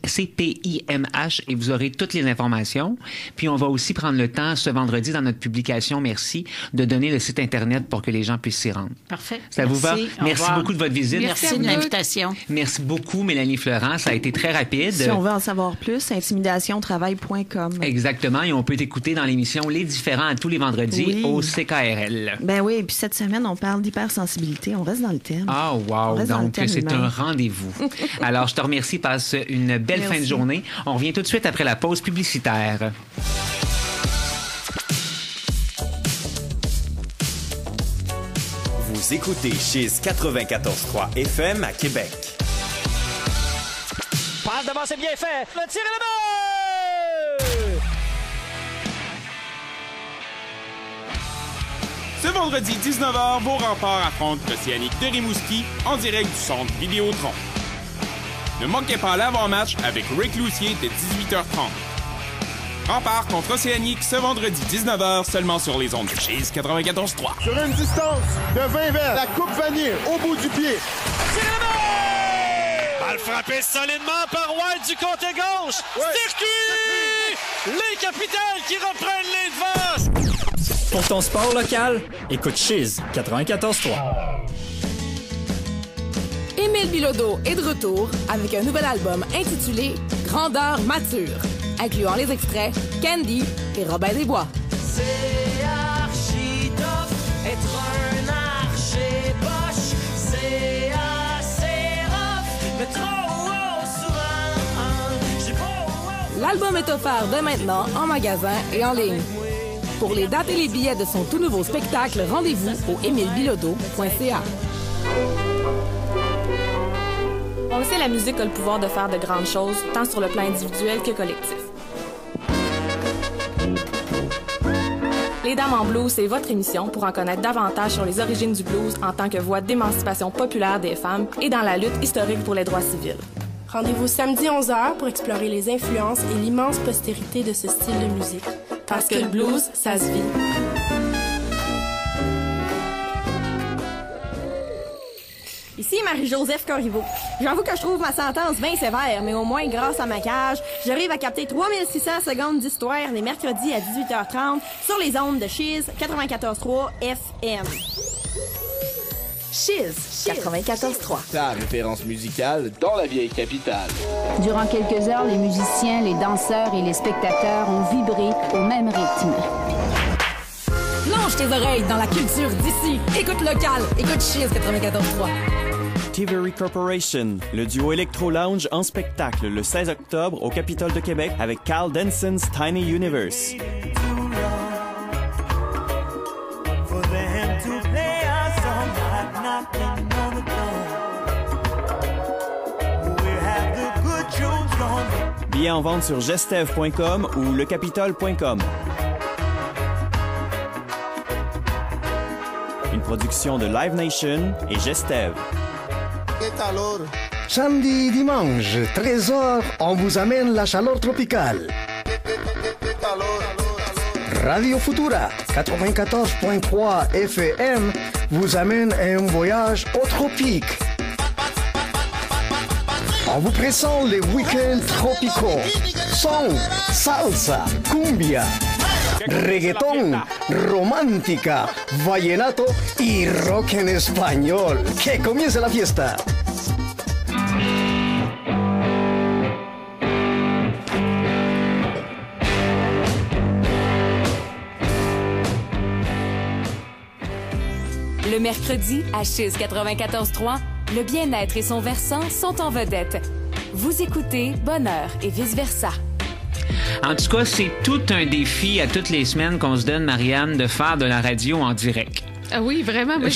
et vous aurez toutes les informations. Puis on va aussi prendre le temps, ce vendredi, dans notre publication, merci, de donner le site Internet pour que les gens puissent s'y rendre. Parfait. Ça vous va? Merci beaucoup de votre visite. Merci de l'invitation. Merci beaucoup, Mélanie Florent. Ça a été très rapide. Si on veut en savoir plus, intimidationtravail.com. Exactement. Et on peut écouter dans l'émission Les Différents à tous les vendredis au CKRL. Ben oui. Et puis cette semaine, on parle d'hypersensibilité. On reste dans le thème. Ah, wow. Donc, c'est un rendez-vous. Alors, je te remercie. Passe une belle fin de journée. On revient tout de suite après la pause publicitaire. Vous écoutez Chiz 94.3 FM à Québec. Passe devant, c'est bien fait. Le tir est le but! Ce vendredi 19h, Beau Rempart affronte l'Océanique de Rimouski en direct du centre Vidéotron. Ne manquez pas l'avant-match avec Rick Lucier dès 18h30. Rempart contre Océanique ce vendredi 19h seulement sur les ondes de Chiz 94.3. Sur une distance de 20 verres, la coupe Vanier au bout du pied. Balle frappée solidement par White du côté gauche. Circuit! Les capitales qui reprennent les devants. Pour ton sport local, écoute Chiz 94.3. Émile Bilodeau est de retour avec un nouvel album intitulé Grandeur mature, incluant les extraits Candy et Robin des Bois. C'est archi tough être un archer-poche. C'est assez rough, mais trop haut souvent. J'ai pas L'album est offert dès maintenant en magasin et en ligne. Pour les dates et les billets de son tout nouveau spectacle, rendez-vous au emilebilodeau.ca. On le sait, la musique a le pouvoir de faire de grandes choses, tant sur le plan individuel que collectif. Les Dames en blues, c'est votre émission pour en connaître davantage sur les origines du blues en tant que voie d'émancipation populaire des femmes et dans la lutte historique pour les droits civils. Rendez-vous samedi 11h pour explorer les influences et l'immense postérité de ce style de musique. Parce que le blues, ça se vit. Ici Marie-Joseph Corriveau. J'avoue que je trouve ma sentence bien sévère, mais au moins, grâce à ma cage, j'arrive à capter 3600 secondes d'histoire les mercredis à 18h30 sur les ondes de Chiz 94.3 FM. Chiz 94.3. Ta référence musicale dans la vieille capitale. Durant quelques heures, les musiciens, les danseurs et les spectateurs ont vibré au même rythme. Plonge tes oreilles dans la culture d'ici. Écoute local, écoute Chiz 94.3. Tivery Corporation, le duo Electro Lounge en spectacle le 16 octobre au Capitole de Québec avec Carl Denson's Tiny Universe. Billets en vente sur gestev.com ou lecapitole.com. Une production de Live Nation et Gestev. Samedi, dimanche, 13h, on vous amène la chaleur tropicale. Radio Futura, 94.3 FM, vous amène un voyage au tropique. On vous présente les week-ends tropicaux. Son, salsa, cumbia, reggaeton, romántica, vallenato y rock en español. Que comience la fiesta. Le mercredi, à Chiz 94.3, le bien-être et son versant sont en vedette. Vous écoutez Bonheur et vice-versa. En tout cas, c'est tout un défi à toutes les semaines qu'on se donne, Marianne, de faire de la radio en direct. Ah oui, vraiment. Moi,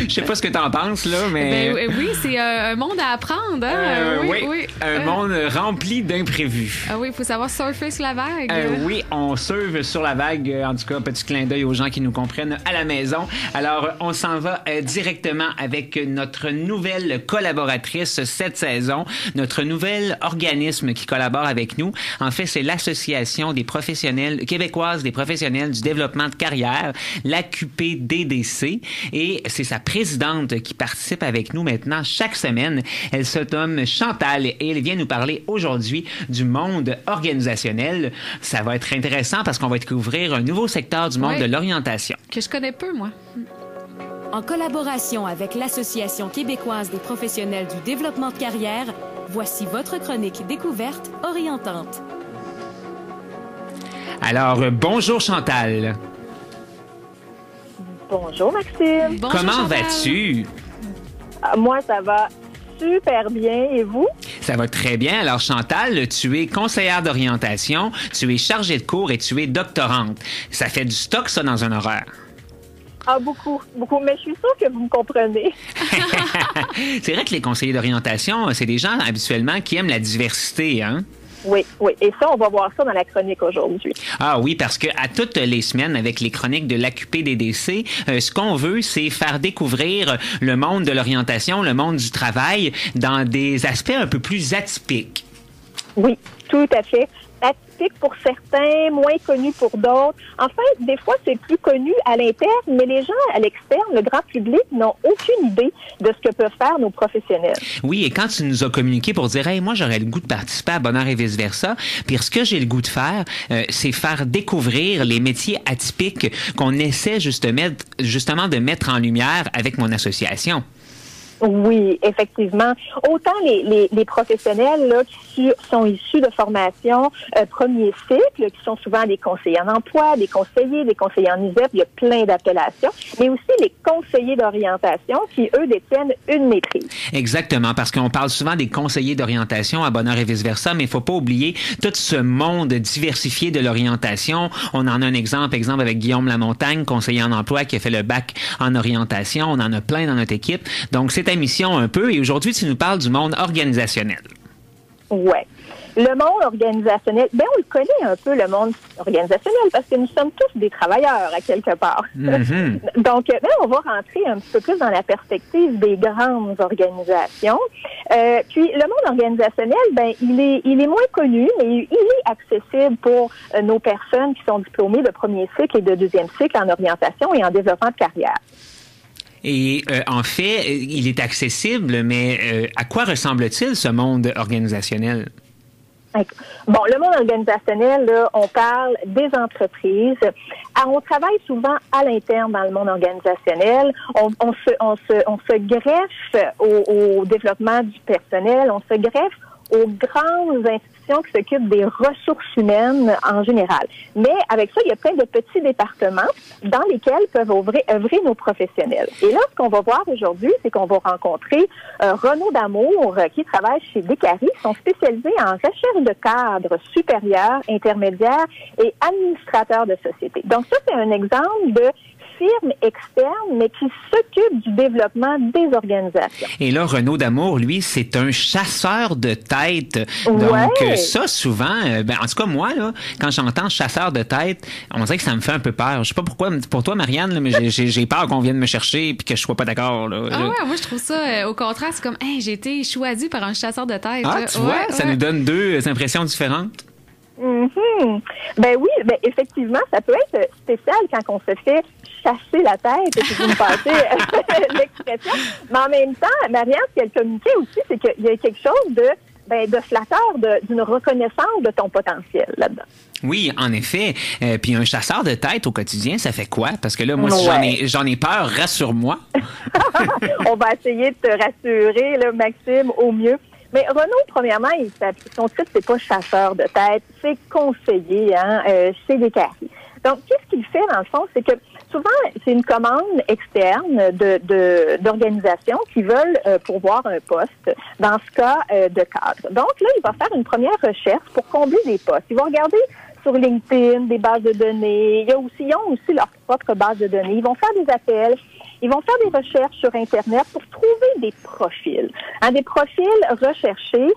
Je sais pas ce que t'en penses, là, mais... oui, c'est un monde à apprendre. Hein? Oui. Un monde rempli d'imprévus. Ah oui, il faut savoir surfer sur la vague. Oui, on surfe sur la vague. En tout cas, petit clin d'œil aux gens qui nous comprennent à la maison. Alors, on s'en va directement avec notre nouvelle collaboratrice cette saison, notre nouvel organisme qui collabore avec nous. En fait, c'est l'Association des professionnels québécoises des professionnels du développement de carrière, l'AQPDDC, et c'est sa présidente qui participe avec nous maintenant chaque semaine. Elle se nomme Chantal et elle vient nous parler aujourd'hui du monde organisationnel. Ça va être intéressant parce qu'on va découvrir un nouveau secteur du monde de l'orientation. Que je connais peu, moi. En collaboration avec l'Association québécoise des professionnels du développement de carrière, voici votre chronique découverte orientante. Alors, bonjour Chantal. Bonjour Maxime. Bonjour, comment Chantal. Vas-tu? Moi, ça va super bien. Et vous? Ça va très bien. Alors Chantal, tu es conseillère d'orientation, tu es chargée de cours et tu es doctorante. Ça fait du stock, ça, dans un horaire. Ah, beaucoup. Mais je suis sûre que vous me comprenez. C'est vrai que les conseillers d'orientation, c'est des gens habituellement qui aiment la diversité, hein? Oui. Et ça, on va voir ça dans la chronique aujourd'hui. Ah oui, parce que à toutes les semaines, avec les chroniques de l'AQPDDC, ce qu'on veut, c'est faire découvrir le monde de l'orientation, le monde du travail, dans des aspects un peu plus atypiques. Oui, tout à fait. Atypique pour certains, moins connu pour d'autres. En fait, des fois, c'est plus connu à l'interne, mais les gens à l'externe, le grand public, n'ont aucune idée de ce que peuvent faire nos professionnels. Oui, et quand tu nous as communiqué pour dire « Hey, moi, j'aurais le goût de participer à Bonheur et vice-versa », puis ce que j'ai le goût de faire, c'est faire découvrir les métiers atypiques qu'on essaie justement de mettre en lumière avec mon association. Oui, effectivement. Autant les professionnels là, qui sont issus de formations premier cycle, qui sont souvent des conseillers en emploi, des conseillers en ISEP, il y a plein d'appellations, mais aussi les conseillers d'orientation qui, eux, détiennent une maîtrise. Exactement, parce qu'on parle souvent des conseillers d'orientation à Bonheur et vice-versa, mais il ne faut pas oublier tout ce monde diversifié de l'orientation. On en a un exemple avec Guillaume Lamontagne, conseiller en emploi qui a fait le bac en orientation. On en a plein dans notre équipe. Donc, c'est mission un peu, et aujourd'hui, tu nous parles du monde organisationnel. Ouais. Le monde organisationnel, on le connaît un peu, le monde organisationnel, parce que nous sommes tous des travailleurs, à quelque part. Mm-hmm. Donc, on va rentrer un petit peu plus dans la perspective des grandes organisations. Puis, le monde organisationnel, il est moins connu, mais il est accessible pour nos personnes qui sont diplômées de premier cycle et de deuxième cycle en orientation et en développement de carrière. Et en fait, il est accessible, mais à quoi ressemble-t-il ce monde organisationnel? Bon, le monde organisationnel, là, on parle des entreprises. On travaille souvent à l'interne dans le monde organisationnel. On se greffe au développement du personnel. On se greffe aux grandes institutions qui s'occupent des ressources humaines en général. Mais avec ça, il y a plein de petits départements dans lesquels peuvent œuvrer nos professionnels. Et là, ce qu'on va voir aujourd'hui, c'est qu'on va rencontrer Renaud Damour, qui travaille chez Descaries. Ils sont spécialisés en recherche de cadres supérieurs, intermédiaires et administrateurs de sociétés. Donc ça, c'est un exemple de firme externe, mais qui s'occupe du développement des organisations. Et là, Renaud Damour, lui, c'est un chasseur de tête. Donc, ça, souvent, en tout cas, moi, là, quand j'entends chasseur de tête, on dirait que ça me fait un peu peur. Je sais pas pourquoi, pour toi, Marianne, là, mais j'ai peur qu'on vienne me chercher et que je sois pas d'accord. Là. Ah ouais, moi, je trouve ça, au contraire, c'est comme, j'ai été choisi par un chasseur de tête. Ah, tu vois, ça nous donne deux impressions différentes. Mm-hmm. Oui, effectivement, ça peut être spécial quand on se fait chasser la tête, si vous me passez l'expression. Mais en même temps, Marianne, ce qu'elle communiquait aussi, c'est qu'il y a quelque chose de flatteur, d'une reconnaissance de ton potentiel là-dedans. Oui, en effet. Puis un chasseur de tête au quotidien, ça fait quoi? Parce que là, moi, si j'en ai peur, rassure-moi. On va essayer de te rassurer, là, Maxime, au mieux. Mais Renaud, premièrement, son titre, c'est pas chasseur de tête, c'est conseiller, chez Descaries. Donc, qu'est-ce qu'il fait, dans le fond? C'est que souvent, c'est une commande externe d'organisations qui veulent pourvoir un poste, dans ce cas de cadre. Donc, là, il va faire une première recherche pour combler des postes. Il va regarder sur LinkedIn des bases de données. Ils ont aussi leur propre base de données. Ils vont faire des appels. Ils vont faire des recherches sur Internet pour trouver des profils. Des profils recherchés.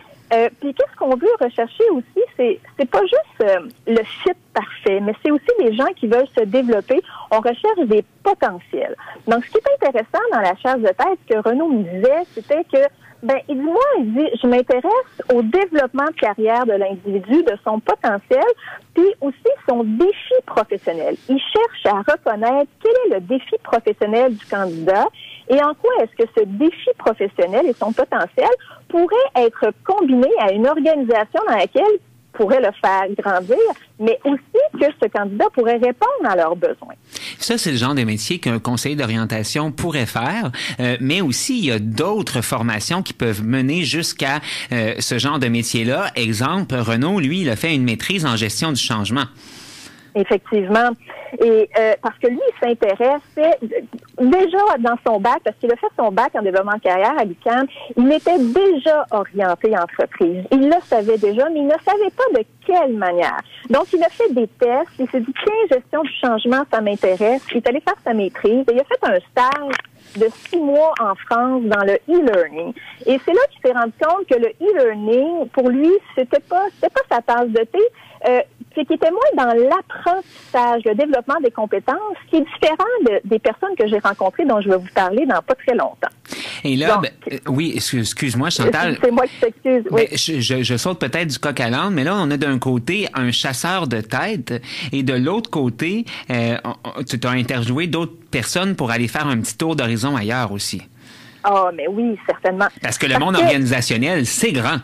Puis qu'est-ce qu'on veut rechercher aussi, c'est pas juste le fit parfait, mais c'est aussi des gens qui veulent se développer. On recherche des potentiels. Donc, ce qui est intéressant dans la chasse de tête, ce que Renaud me disait, c'était que il dit, je m'intéresse au développement de carrière de l'individu, de son potentiel, puis aussi son défi professionnel. Il cherche à reconnaître quel est le défi professionnel du candidat et en quoi est-ce que ce défi professionnel et son potentiel pourraient être combinés à une organisation dans laquelle pourrait le faire grandir, mais aussi que ce candidat pourrait répondre à leurs besoins. Ça, c'est le genre de métier qu'un conseiller d'orientation pourrait faire, mais aussi, il y a d'autres formations qui peuvent mener jusqu'à ce genre de métier-là. Exemple, Renaud, lui, il a fait une maîtrise en gestion du changement. Effectivement. Et parce que lui, il s'intéressait déjà dans son bac, parce qu'il a fait son bac en développement de carrière à l'UQAM, il était déjà orienté entreprise. Il le savait déjà, mais il ne savait pas de quelle manière. Donc, il a fait des tests, il s'est dit, tiens, gestion du changement, ça m'intéresse. Il est allé faire sa maîtrise et il a fait un stage de 6 mois en France dans le e-learning. Et c'est là qu'il s'est rendu compte que le e-learning, pour lui, c'était pas sa tasse de thé, c'est qu'il était moins dans l'apprentissage, le développement des compétences, qui est différent des personnes que j'ai rencontrées, dont je vais vous parler dans pas très longtemps. Et là, oui, excuse-moi, Chantal. C'est moi qui t'excuse, oui. Je saute peut-être du coq à l'âne, mais là, on a d'un côté un chasseur de tête et de l'autre côté, tu t'as interviewé d'autres personnes pour aller faire un petit tour d'horizon ailleurs aussi. Ah, mais oui, certainement. Parce que le monde organisationnel, c'est grand.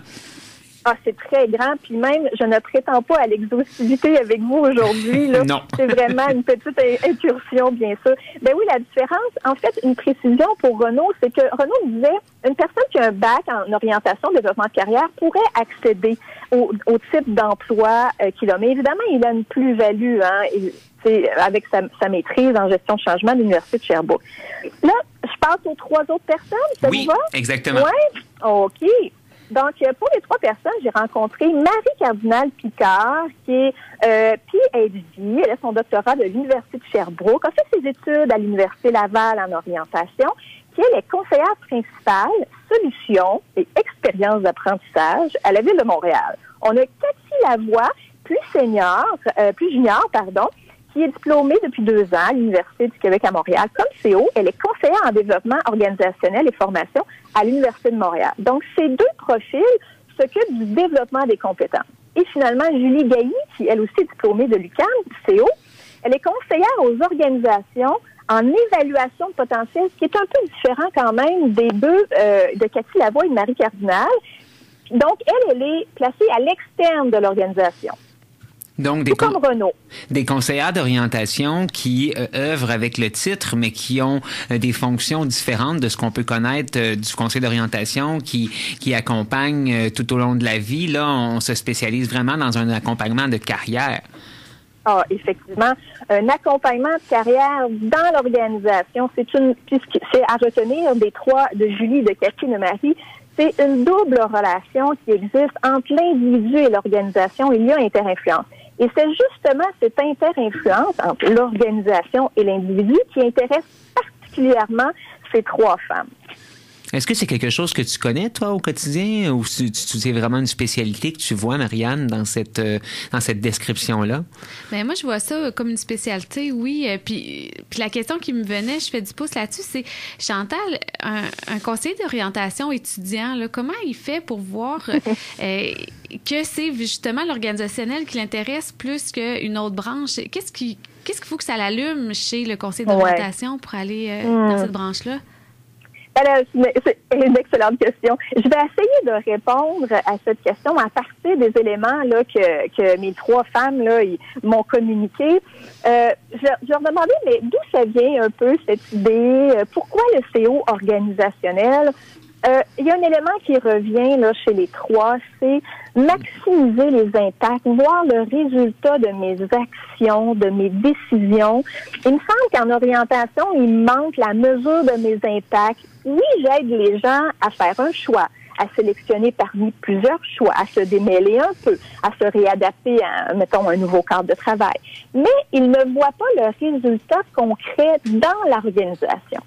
Ah, c'est très grand, puis même, je ne prétends pas à l'exhaustivité avec vous aujourd'hui. Là. Non. C'est vraiment une petite incursion, bien sûr. Ben oui, la différence, en fait, une précision pour Renaud, c'est que Renaud disait, une personne qui a un bac en orientation, développement de carrière, pourrait accéder au type d'emploi qu'il a. Mais évidemment, il a une plus-value, avec sa maîtrise en gestion de changement de l'Université de Sherbrooke. Là, je passe aux 3 autres personnes, ça vous va? Oui, exactement. Oui? OK. Donc, pour les 3 personnes, j'ai rencontré Marie Cardinal-Picard, qui est PhD. Elle a son doctorat de l'Université de Sherbrooke, a fait ses études à l'Université Laval en orientation, qui elle est conseillère principale, solutions et expériences d'apprentissage à la Ville de Montréal. On a Cathy Lavoie, plus junior, qui est diplômée depuis 2 ans à l'Université du Québec à Montréal. Comme CO, elle est conseillère en développement organisationnel et formation à l'Université de Montréal. Donc, ces 2 profils s'occupent du développement des compétences. Et finalement, Julie Gailly, qui elle aussi est diplômée de l'UQAM, CO, elle est conseillère aux organisations en évaluation de potentiel, ce qui est un peu différent quand même des 2 de Cathy Lavoie et de Marie Cardinal. Donc, elle est placée à l'externe de l'organisation. Donc, comme Renaud. Des conseillères d'orientation qui œuvrent avec le titre, mais qui ont des fonctions différentes de ce qu'on peut connaître du conseil d'orientation qui accompagne tout au long de la vie. Là, on se spécialise vraiment dans un accompagnement de carrière. Ah, effectivement. Un accompagnement de carrière dans l'organisation, c'est à retenir des 3, de Julie, de Cathy, de Marie. C'est une double relation qui existe entre l'individu et l'organisation. Il y a interinfluence. Et c'est justement cette interinfluence entre l'organisation et l'individu qui intéresse particulièrement ces 3 femmes. Est-ce que c'est quelque chose que tu connais, toi, au quotidien, ou c'est vraiment une spécialité que tu vois, Marianne, dans cette description-là? Bien, moi, je vois ça comme une spécialité, oui. Puis la question qui me venait, je fais du pouce là-dessus, c'est, Chantal, un conseiller d'orientation étudiant, là, comment il fait pour voir que c'est justement l'organisationnel qui l'intéresse plus qu'une autre branche? Qu'est-ce qu'il faut que ça l'allume chez le conseiller d'orientation pour aller dans cette branche-là? Alors, c'est une excellente question. Je vais essayer de répondre à cette question à partir des éléments là que mes 3 femmes là m'ont communiqué. Je leur demandais mais d'où ça vient un peu cette idée, pourquoi le CO organisationnel? Il y a un élément qui revient là chez les 3, c'est maximiser les impacts, voir le résultat de mes actions, de mes décisions. Il me semble qu'en orientation, il manque la mesure de mes impacts. Oui, j'aide les gens à faire un choix, à sélectionner parmi plusieurs choix, à se démêler un peu, à se réadapter à, mettons, un nouveau cadre de travail. Mais ils ne voient pas le résultat concret dans l'organisation.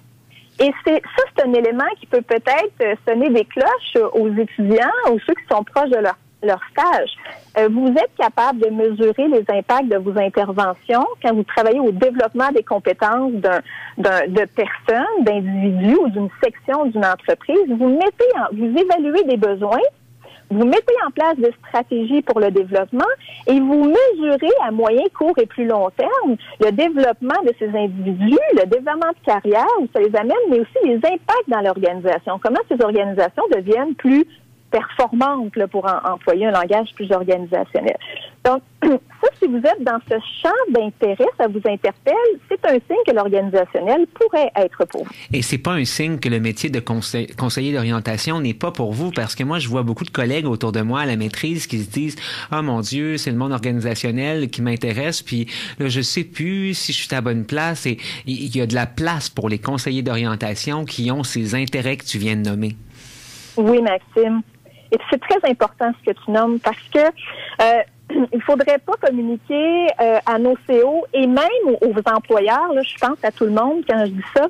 Et c'est un élément qui peut peut-être sonner des cloches aux étudiants ou ceux qui sont proches de leur stage. Vous êtes capable de mesurer les impacts de vos interventions quand vous travaillez au développement des compétences de personnes, d'individus ou d'une section d'une entreprise. Vous évaluez des besoins, vous mettez en place des stratégies pour le développement et vous mesurez à moyen, court et plus long terme le développement de ces individus, le développement de carrière où ça les amène, mais aussi les impacts dans l'organisation. Comment ces organisations deviennent plus performantes, là, pour employer un langage plus organisationnel. Donc, ça, si vous êtes dans ce champ d'intérêt, ça vous interpelle, c'est un signe que l'organisationnel pourrait être pour vous. Et c'est pas un signe que le métier de conseiller d'orientation n'est pas pour vous, parce que moi, je vois beaucoup de collègues autour de moi à la maîtrise qui se disent « Ah, mon Dieu, c'est le monde organisationnel qui m'intéresse, puis là, je sais plus si je suis à la bonne place. » Et il y a de la place pour les conseillers d'orientation qui ont ces intérêts que tu viens de nommer. Oui, Maxime. Et c'est très important ce que tu nommes, parce que il faudrait pas communiquer à nos CO et même aux employeurs, là, je pense à tout le monde quand je dis ça,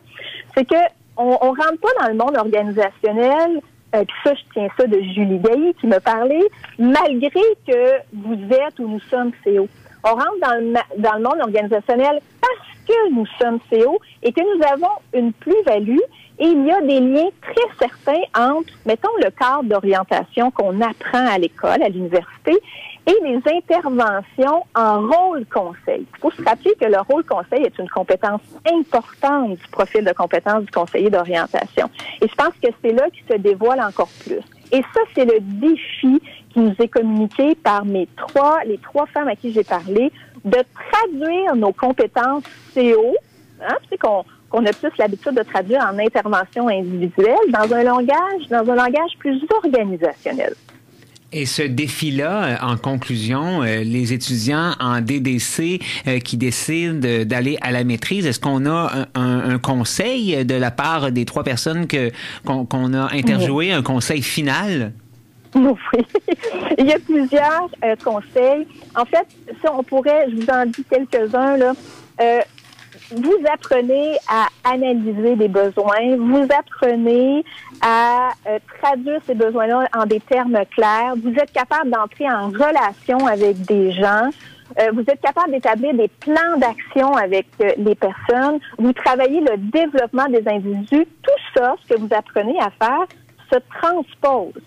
c'est que on rentre pas dans le monde organisationnel, puis ça, je tiens ça de Julie Gailly qui me parlait, malgré que vous êtes ou nous sommes CO. On rentre dans le monde organisationnel parce que nous sommes CO et que nous avons une plus-value, et il y a des liens très certains entre, mettons, le cadre d'orientation qu'on apprend à l'école, à l'université, et les interventions en rôle conseil. Il faut se rappeler que le rôle conseil est une compétence importante du profil de compétence du conseiller d'orientation. Et je pense que c'est là qu'il se dévoile encore plus. Et ça, c'est le défi qui nous est communiqué par les trois femmes à qui j'ai parlé, de traduire nos compétences CO, hein, tu sais qu'on a plus l'habitude de traduire en intervention individuelle dans un langage plus organisationnel. Et ce défi-là, en conclusion, les étudiants en DDC qui décident d'aller à la maîtrise, est-ce qu'on a un conseil de la part des trois personnes qu'on a interviewées, un conseil final? Oui, il y a plusieurs conseils. En fait, si on pourrait, je vous en dis quelques-uns, là. Vous apprenez à analyser des besoins, vous apprenez à traduire ces besoins-là en des termes clairs, vous êtes capable d'entrer en relation avec des gens, vous êtes capable d'établir des plans d'action avec les personnes, vous travaillez le développement des individus. Tout ça, ce que vous apprenez à faire, se transpose.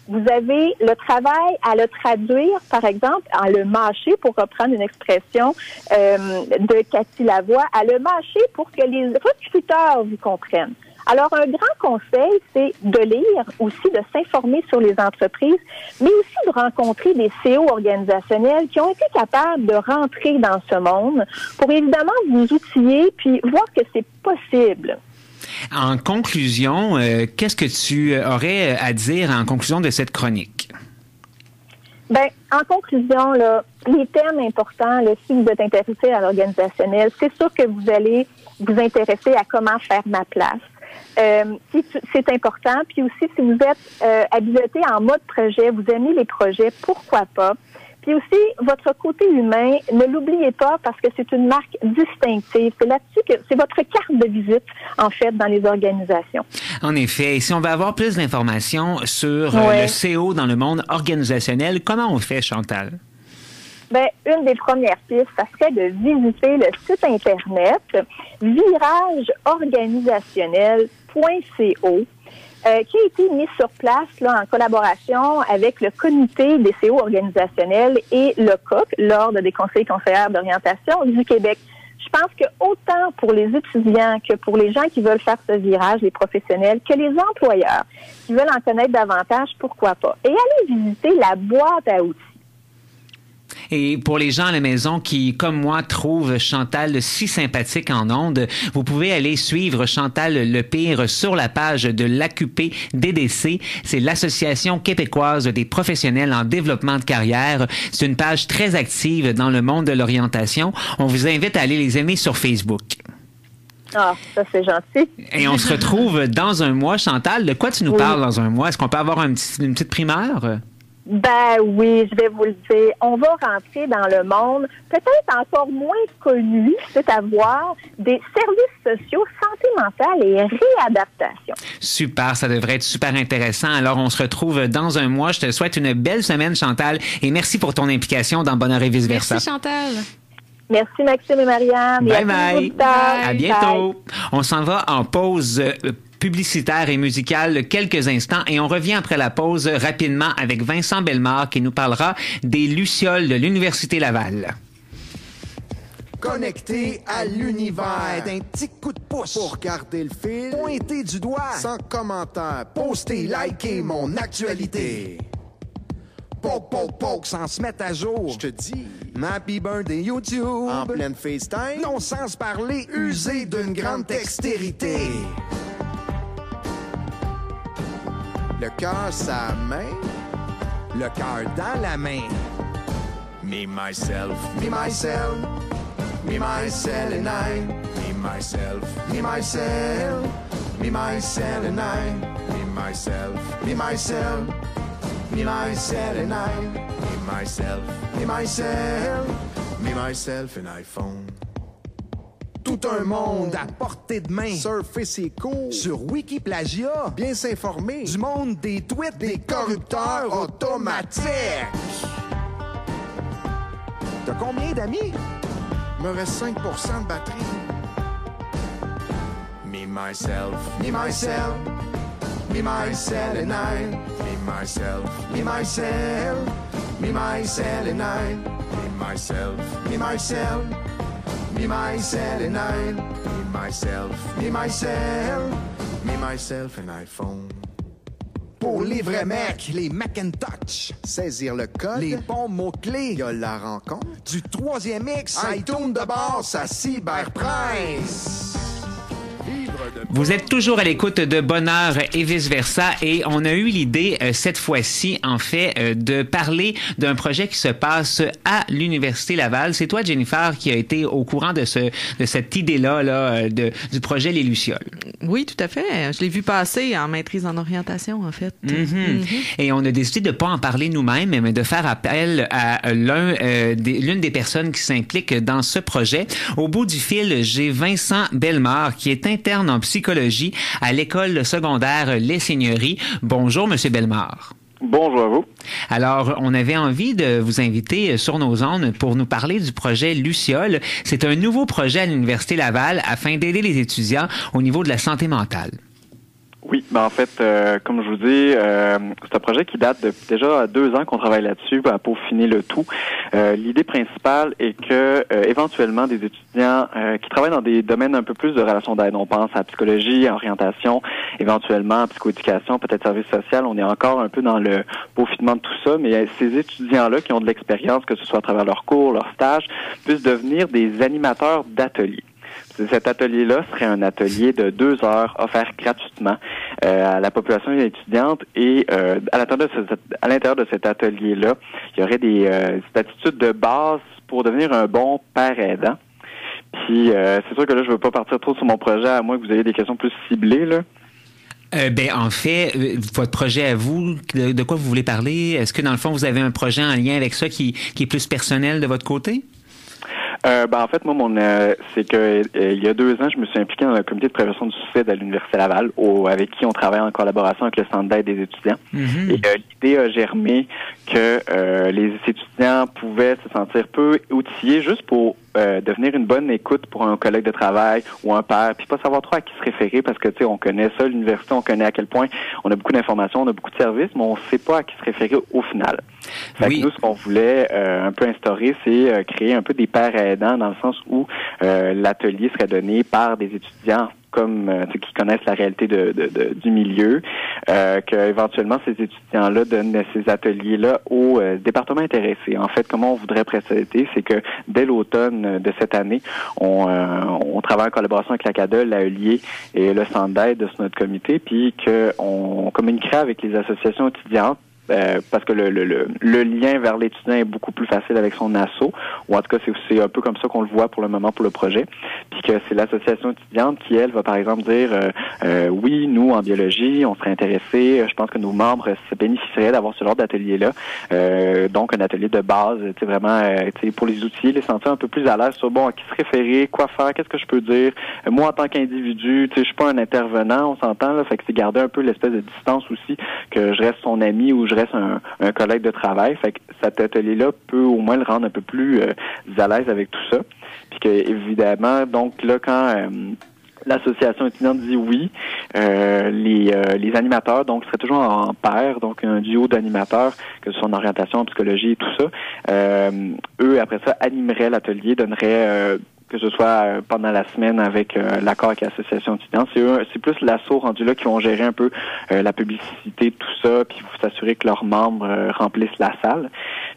Vous avez le travail à le traduire, par exemple, à le mâcher, pour reprendre une expression de Cathy Lavoie, à le mâcher pour que les recruteurs vous comprennent. Alors, un grand conseil, c'est de lire, aussi de s'informer sur les entreprises, mais aussi de rencontrer des CO organisationnels qui ont été capables de rentrer dans ce monde pour évidemment vous outiller puis voir que c'est possible. En conclusion, qu'est-ce que tu aurais à dire en conclusion de cette chronique? Ben, en conclusion, là, les thèmes importants, là, si vous êtes intéressé à l'organisationnel, c'est sûr que vous allez vous intéresser à comment faire ma place. C'est important. Puis aussi, si vous êtes habilité en mode projet, vous aimez les projets, pourquoi pas? Puis aussi, votre côté humain, ne l'oubliez pas parce que c'est une marque distinctive. C'est là-dessus que c'est votre carte de visite, en fait, dans les organisations. En effet. Et si on veut avoir plus d'informations sur le CO dans le monde organisationnel, comment on fait, Chantal? Ben, une des premières pistes, ça serait de visiter le site Internet virageorganisationnel.co. Qui a été mis sur place là, en collaboration avec le comité des CO organisationnels et le COC, l'Ordre des conseillers et conseillères d'orientation du Québec. Je pense que autant pour les étudiants que pour les gens qui veulent faire ce virage, les professionnels, que les employeurs qui veulent en connaître davantage, pourquoi pas. Et allez visiter la boîte à outils. Et pour les gens à la maison qui, comme moi, trouvent Chantal si sympathique en ondes, vous pouvez aller suivre Chantal Lepire sur la page de l'AQP DDC. C'est l'Association québécoise des professionnels en développement de carrière. C'est une page très active dans le monde de l'orientation. On vous invite à aller les aimer sur Facebook. Ah, ça c'est gentil. Et on se retrouve dans un mois. Chantal, de quoi tu nous parles dans un mois? Est-ce qu'on peut avoir une petite primeur? Ben oui, je vais vous le dire. On va rentrer dans le monde peut-être encore moins connu, c'est-à-dire des services sociaux, santé mentale et réadaptation. Super, ça devrait être super intéressant. Alors, on se retrouve dans un mois. Je te souhaite une belle semaine, Chantal, et merci pour ton implication dans Bonheur et vice-versa. Merci, Chantal. Merci, Maxime et Marianne. Bye bye. À bientôt. Bye. On s'en va en pause publicitaire et musicale quelques instants et on revient après la pause rapidement avec Vincent Bellemare qui nous parlera des Lucioles de l'Université Laval. Connecté à l'univers, d'un petit coup de pouce pour garder le fil, pointer du doigt, sans commentaire, poster, liker mon actualité. Poke, sans se mettre à jour. Je te dis. Happy birthday YouTube. En pleine FaceTime. Non sans se parler, usé d'une grande dextérité. Le cœur sa main. Le cœur dans la main. Me, myself. Me, myself. Me, myself and I. Me, myself. Me, myself. Me, myself and I. Me, myself. Me, myself. Me, myself and I. Me, myself. Me, myself. Me, myself and iPhone. Tout un monde à portée de main. Surfer ses cours. Sur Wikiplagia. Bien s'informer. Du monde des tweets des corrupteurs automatiques. T'as combien d'amis? Me reste 5% de batterie. Me, myself. Me, myself. Me, myself and I. Me, myself. Me, myself. Me, myself and I. Me, myself. Me, myself. Me, myself and I. Me, myself. Me, myself. Me, myself and iPhone. Pour les vrais mecs, les Macintosh. Saisir le code, les bons mots-clés. Y a la rencontre du troisième X. iTunes de bord, sa cyberpresse. Vous êtes toujours à l'écoute de Bonheur et vice-versa et on a eu l'idée cette fois-ci, en fait, de parler d'un projet qui se passe à l'Université Laval. C'est toi, Jennifer, qui a été au courant de cette idée-là du projet Les Lucioles. Oui, tout à fait. Je l'ai vu passer en maîtrise en orientation, en fait. Et on a décidé de ne pas en parler nous-mêmes, mais de faire appel à l'une des personnes qui s'impliquent dans ce projet. Au bout du fil, j'ai Vincent Bellemare, qui est interne en psychologie à l'école secondaire Les Seigneuries. Bonjour, Monsieur Bellemare. Bonjour à vous. Alors, on avait envie de vous inviter sur nos ondes pour nous parler du projet Lucioles. C'est un nouveau projet à l'Université Laval afin d'aider les étudiants au niveau de la santé mentale. Oui, ben en fait, comme je vous dis, c'est un projet qui date de déjà 2 ans qu'on travaille là-dessus pour peaufiner le tout. L'idée principale est que éventuellement des étudiants qui travaillent dans des domaines un peu plus de relations d'aide, on pense à psychologie, à orientation, éventuellement à psychoéducation, peut-être service social, on est encore un peu dans le peaufinement de tout ça, mais ces étudiants-là qui ont de l'expérience, que ce soit à travers leurs cours, leurs stages, puissent devenir des animateurs d'ateliers. Cet atelier-là serait un atelier de 2 heures offert gratuitement à la population étudiante et à l'intérieur de cet atelier-là, il y aurait des attitudes de base pour devenir un bon père aidant. Puis c'est sûr que là, je ne veux pas partir trop sur mon projet, à moins que vous ayez des questions plus ciblées, là. En fait, votre projet à vous, de quoi vous voulez parler? Est-ce que dans le fond, vous avez un projet en lien avec ça qui est plus personnel de votre côté? En fait, moi, c'est que il y a 2 ans, je me suis impliqué dans le comité de prévention du suicide à l'Université Laval, avec qui on travaille en collaboration avec le centre d'aide des étudiants. Et l'idée a germé que les étudiants pouvaient se sentir peu outillés juste pour devenir une bonne écoute pour un collègue de travail ou un père, puis pas savoir trop à qui se référer parce que, tu sais, on connaît ça, l'université, on connaît à quel point on a beaucoup d'informations, on a beaucoup de services, mais on sait pas à qui se référer au final. Fait que nous, ce qu'on voulait un peu instaurer, c'est créer un peu des pères aidants dans le sens où l'atelier serait donné par des étudiants comme qui connaissent la réalité du milieu, qu'éventuellement ces étudiants-là donnent ces ateliers-là aux départements intéressés. En fait, comment on voudrait procéder, c'est que dès l'automne de cette année, on travaille en collaboration avec la CADEL, l'AELIer et le centre d'aide de notre comité, puis qu'on communiquerait avec les associations étudiantes parce que le lien vers l'étudiant est beaucoup plus facile avec son asso, ou en tout cas c'est un peu comme ça qu'on le voit pour le moment pour le projet, puis que c'est l'association étudiante qui, elle, va par exemple dire oui, nous en biologie, on serait intéressés, je pense que nos membres se bénéficieraient d'avoir ce genre d'atelier-là, donc un atelier de base, tu sais, vraiment pour les outils, les sentir un peu plus à l'aise sur bon, à qui se référer, quoi faire, qu'est-ce que je peux dire, moi en tant qu'individu, tu sais, je suis pas un intervenant, on s'entend là, fait que c'est garder un peu l'espèce de distance aussi, que je reste son ami ou je reste un collègue de travail. Fait que cet atelier-là peut au moins le rendre un peu plus à l'aise avec tout ça. Puis que évidemment, donc là, quand l'association étudiante dit oui, les animateurs, donc, seraient toujours en paire, donc un duo d'animateurs, que ce soit en orientation, en psychologie et tout ça. Eux, après ça, animeraient l'atelier, donneraient que ce soit pendant la semaine avec l'accord avec l'association étudiante. C'est plus l'ASSO rendu là qui vont gérer un peu la publicité, tout ça, puis s'assurer que leurs membres remplissent la salle.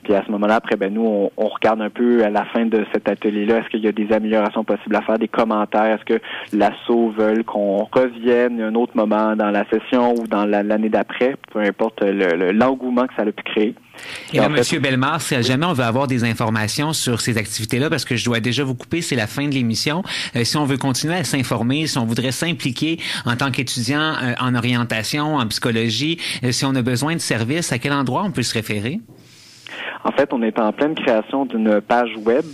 Puis à ce moment-là, après, nous, on regarde un peu à la fin de cet atelier-là, est-ce qu'il y a des améliorations possibles à faire, des commentaires, est-ce que l'ASSO veulent qu'on revienne un autre moment dans la session ou dans l'année d'après, peu importe l'engouement que ça a pu créer. Et là, M. Bellemare, si jamais on veut avoir des informations sur ces activités-là, parce que je dois déjà vous couper, c'est la fin de l'émission. Si on veut continuer à s'informer, si on voudrait s'impliquer en tant qu'étudiant en orientation, en psychologie, si on a besoin de services, à quel endroit on peut se référer? En fait, on est en pleine création d'une page web.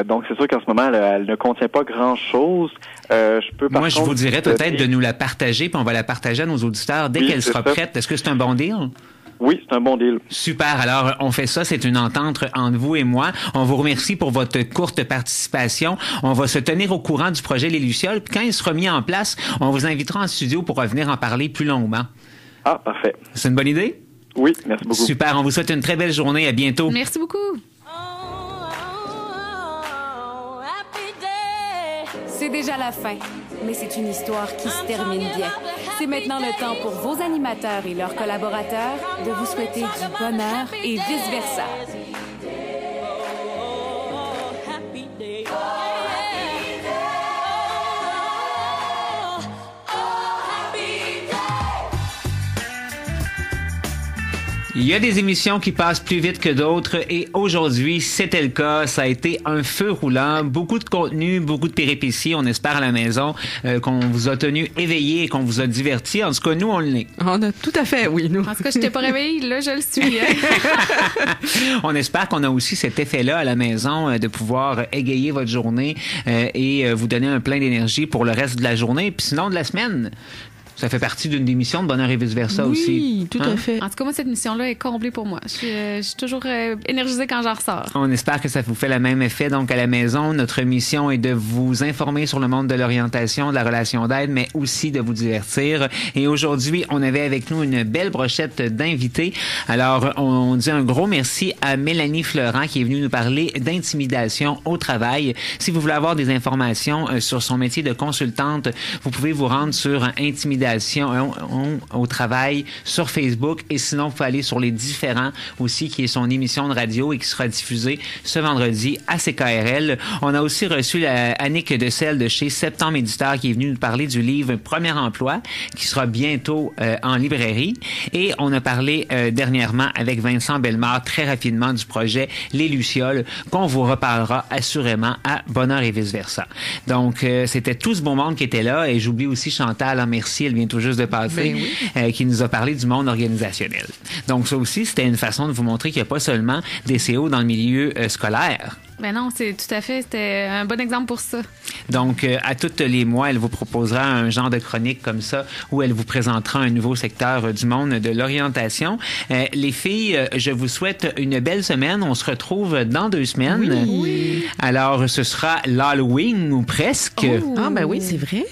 Donc, c'est sûr qu'en ce moment, elle ne contient pas grand-chose. Moi, je vous dirais peut-être de nous la partager, puis on va la partager à nos auditeurs dès qu'elle sera prête. Est-ce que c'est un bon deal? Oui, c'est un bon deal. Super. Alors, on fait ça. C'est une entente entre vous et moi. On vous remercie pour votre courte participation. On va se tenir au courant du projet Les Lucioles. Puis quand il sera mis en place, on vous invitera en studio pour revenir en parler plus longuement. Ah, parfait. C'est une bonne idée? Oui, merci beaucoup. Super. On vous souhaite une très belle journée. À bientôt. Merci beaucoup. C'est déjà la fin, mais c'est une histoire qui se termine bien. C'est maintenant le temps pour vos animateurs et leurs collaborateurs de vous souhaiter du bonheur et vice-versa. Il y a des émissions qui passent plus vite que d'autres et aujourd'hui, c'était le cas. Ça a été un feu roulant, beaucoup de contenu, beaucoup de péripéties. On espère à la maison qu'on vous a tenu éveillés et qu'on vous a divertis. En tout cas, nous, on l'est. On a tout à fait, oui, nous. En tout cas, je t'ai pas réveillée, là, je le suis. On espère qu'on a aussi cet effet-là à la maison de pouvoir égayer votre journée et vous donner un plein d'énergie pour le reste de la journée. Puis sinon, de la semaine. Ça fait partie d'une émission de Bonheur et vice-versa aussi. Oui, tout à fait. En tout cas, moi, cette émission-là est comblée pour moi. Je suis toujours énergisée quand j'en ressors. On espère que ça vous fait le même effet. Donc, à la maison, notre mission est de vous informer sur le monde de l'orientation, de la relation d'aide, mais aussi de vous divertir. Et aujourd'hui, on avait avec nous une belle brochette d'invités. Alors, on dit un gros merci à Mélanie Fleurant qui est venue nous parler d'intimidation au travail. Si vous voulez avoir des informations sur son métier de consultante, vous pouvez vous rendre sur Intimidation au travail sur Facebook et sinon, vous pouvez aller sur Les Différents aussi, qui est son émission de radio et qui sera diffusée ce vendredi à CKRL. On a aussi reçu Annick Decelle de chez Septembre Éditeur qui est venue nous parler du livre Premier emploi qui sera bientôt en librairie. Et on a parlé dernièrement avec Vincent Bellemare très rapidement du projet Les Lucioles qu'on vous reparlera assurément à Bonheur et vice-versa. Donc, c'était tout ce beau monde qui était là et j'oublie aussi Chantal, merci, elle vient tout juste de passer, qui nous a parlé du monde organisationnel. Donc, ça aussi, c'était une façon de vous montrer qu'il n'y a pas seulement des CO dans le milieu scolaire. Ben non, c'est tout à fait. C'était un bon exemple pour ça. Donc, à tous les mois, elle vous proposera un genre de chronique comme ça où elle vous présentera un nouveau secteur du monde de l'orientation. Les filles, je vous souhaite une belle semaine. On se retrouve dans 2 semaines. Oui. Alors, ce sera l'Halloween ou presque. Oh. Ah, ben oui, c'est vrai.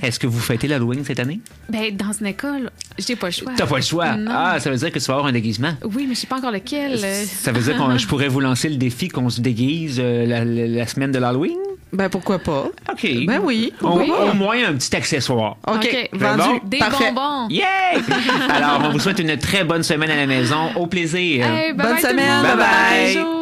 Est-ce que vous fêtez l'Halloween cette année? Ben, dans une école, j'ai pas le choix. T'as pas le choix? Non. Ah, ça veut dire que tu vas avoir un déguisement. Oui, mais je sais pas encore lequel. Ça veut dire que je pourrais vous lancer le défi qu'on se déguise la semaine de l'Halloween? Ben, pourquoi pas? OK. Ben oui. Au moins un petit accessoire. OK. Vendu. Bon? Des Parfait. bonbons. Yeah! Alors, on vous souhaite une très bonne semaine à la maison. Au plaisir. Hey, bonne semaine. Bye bye.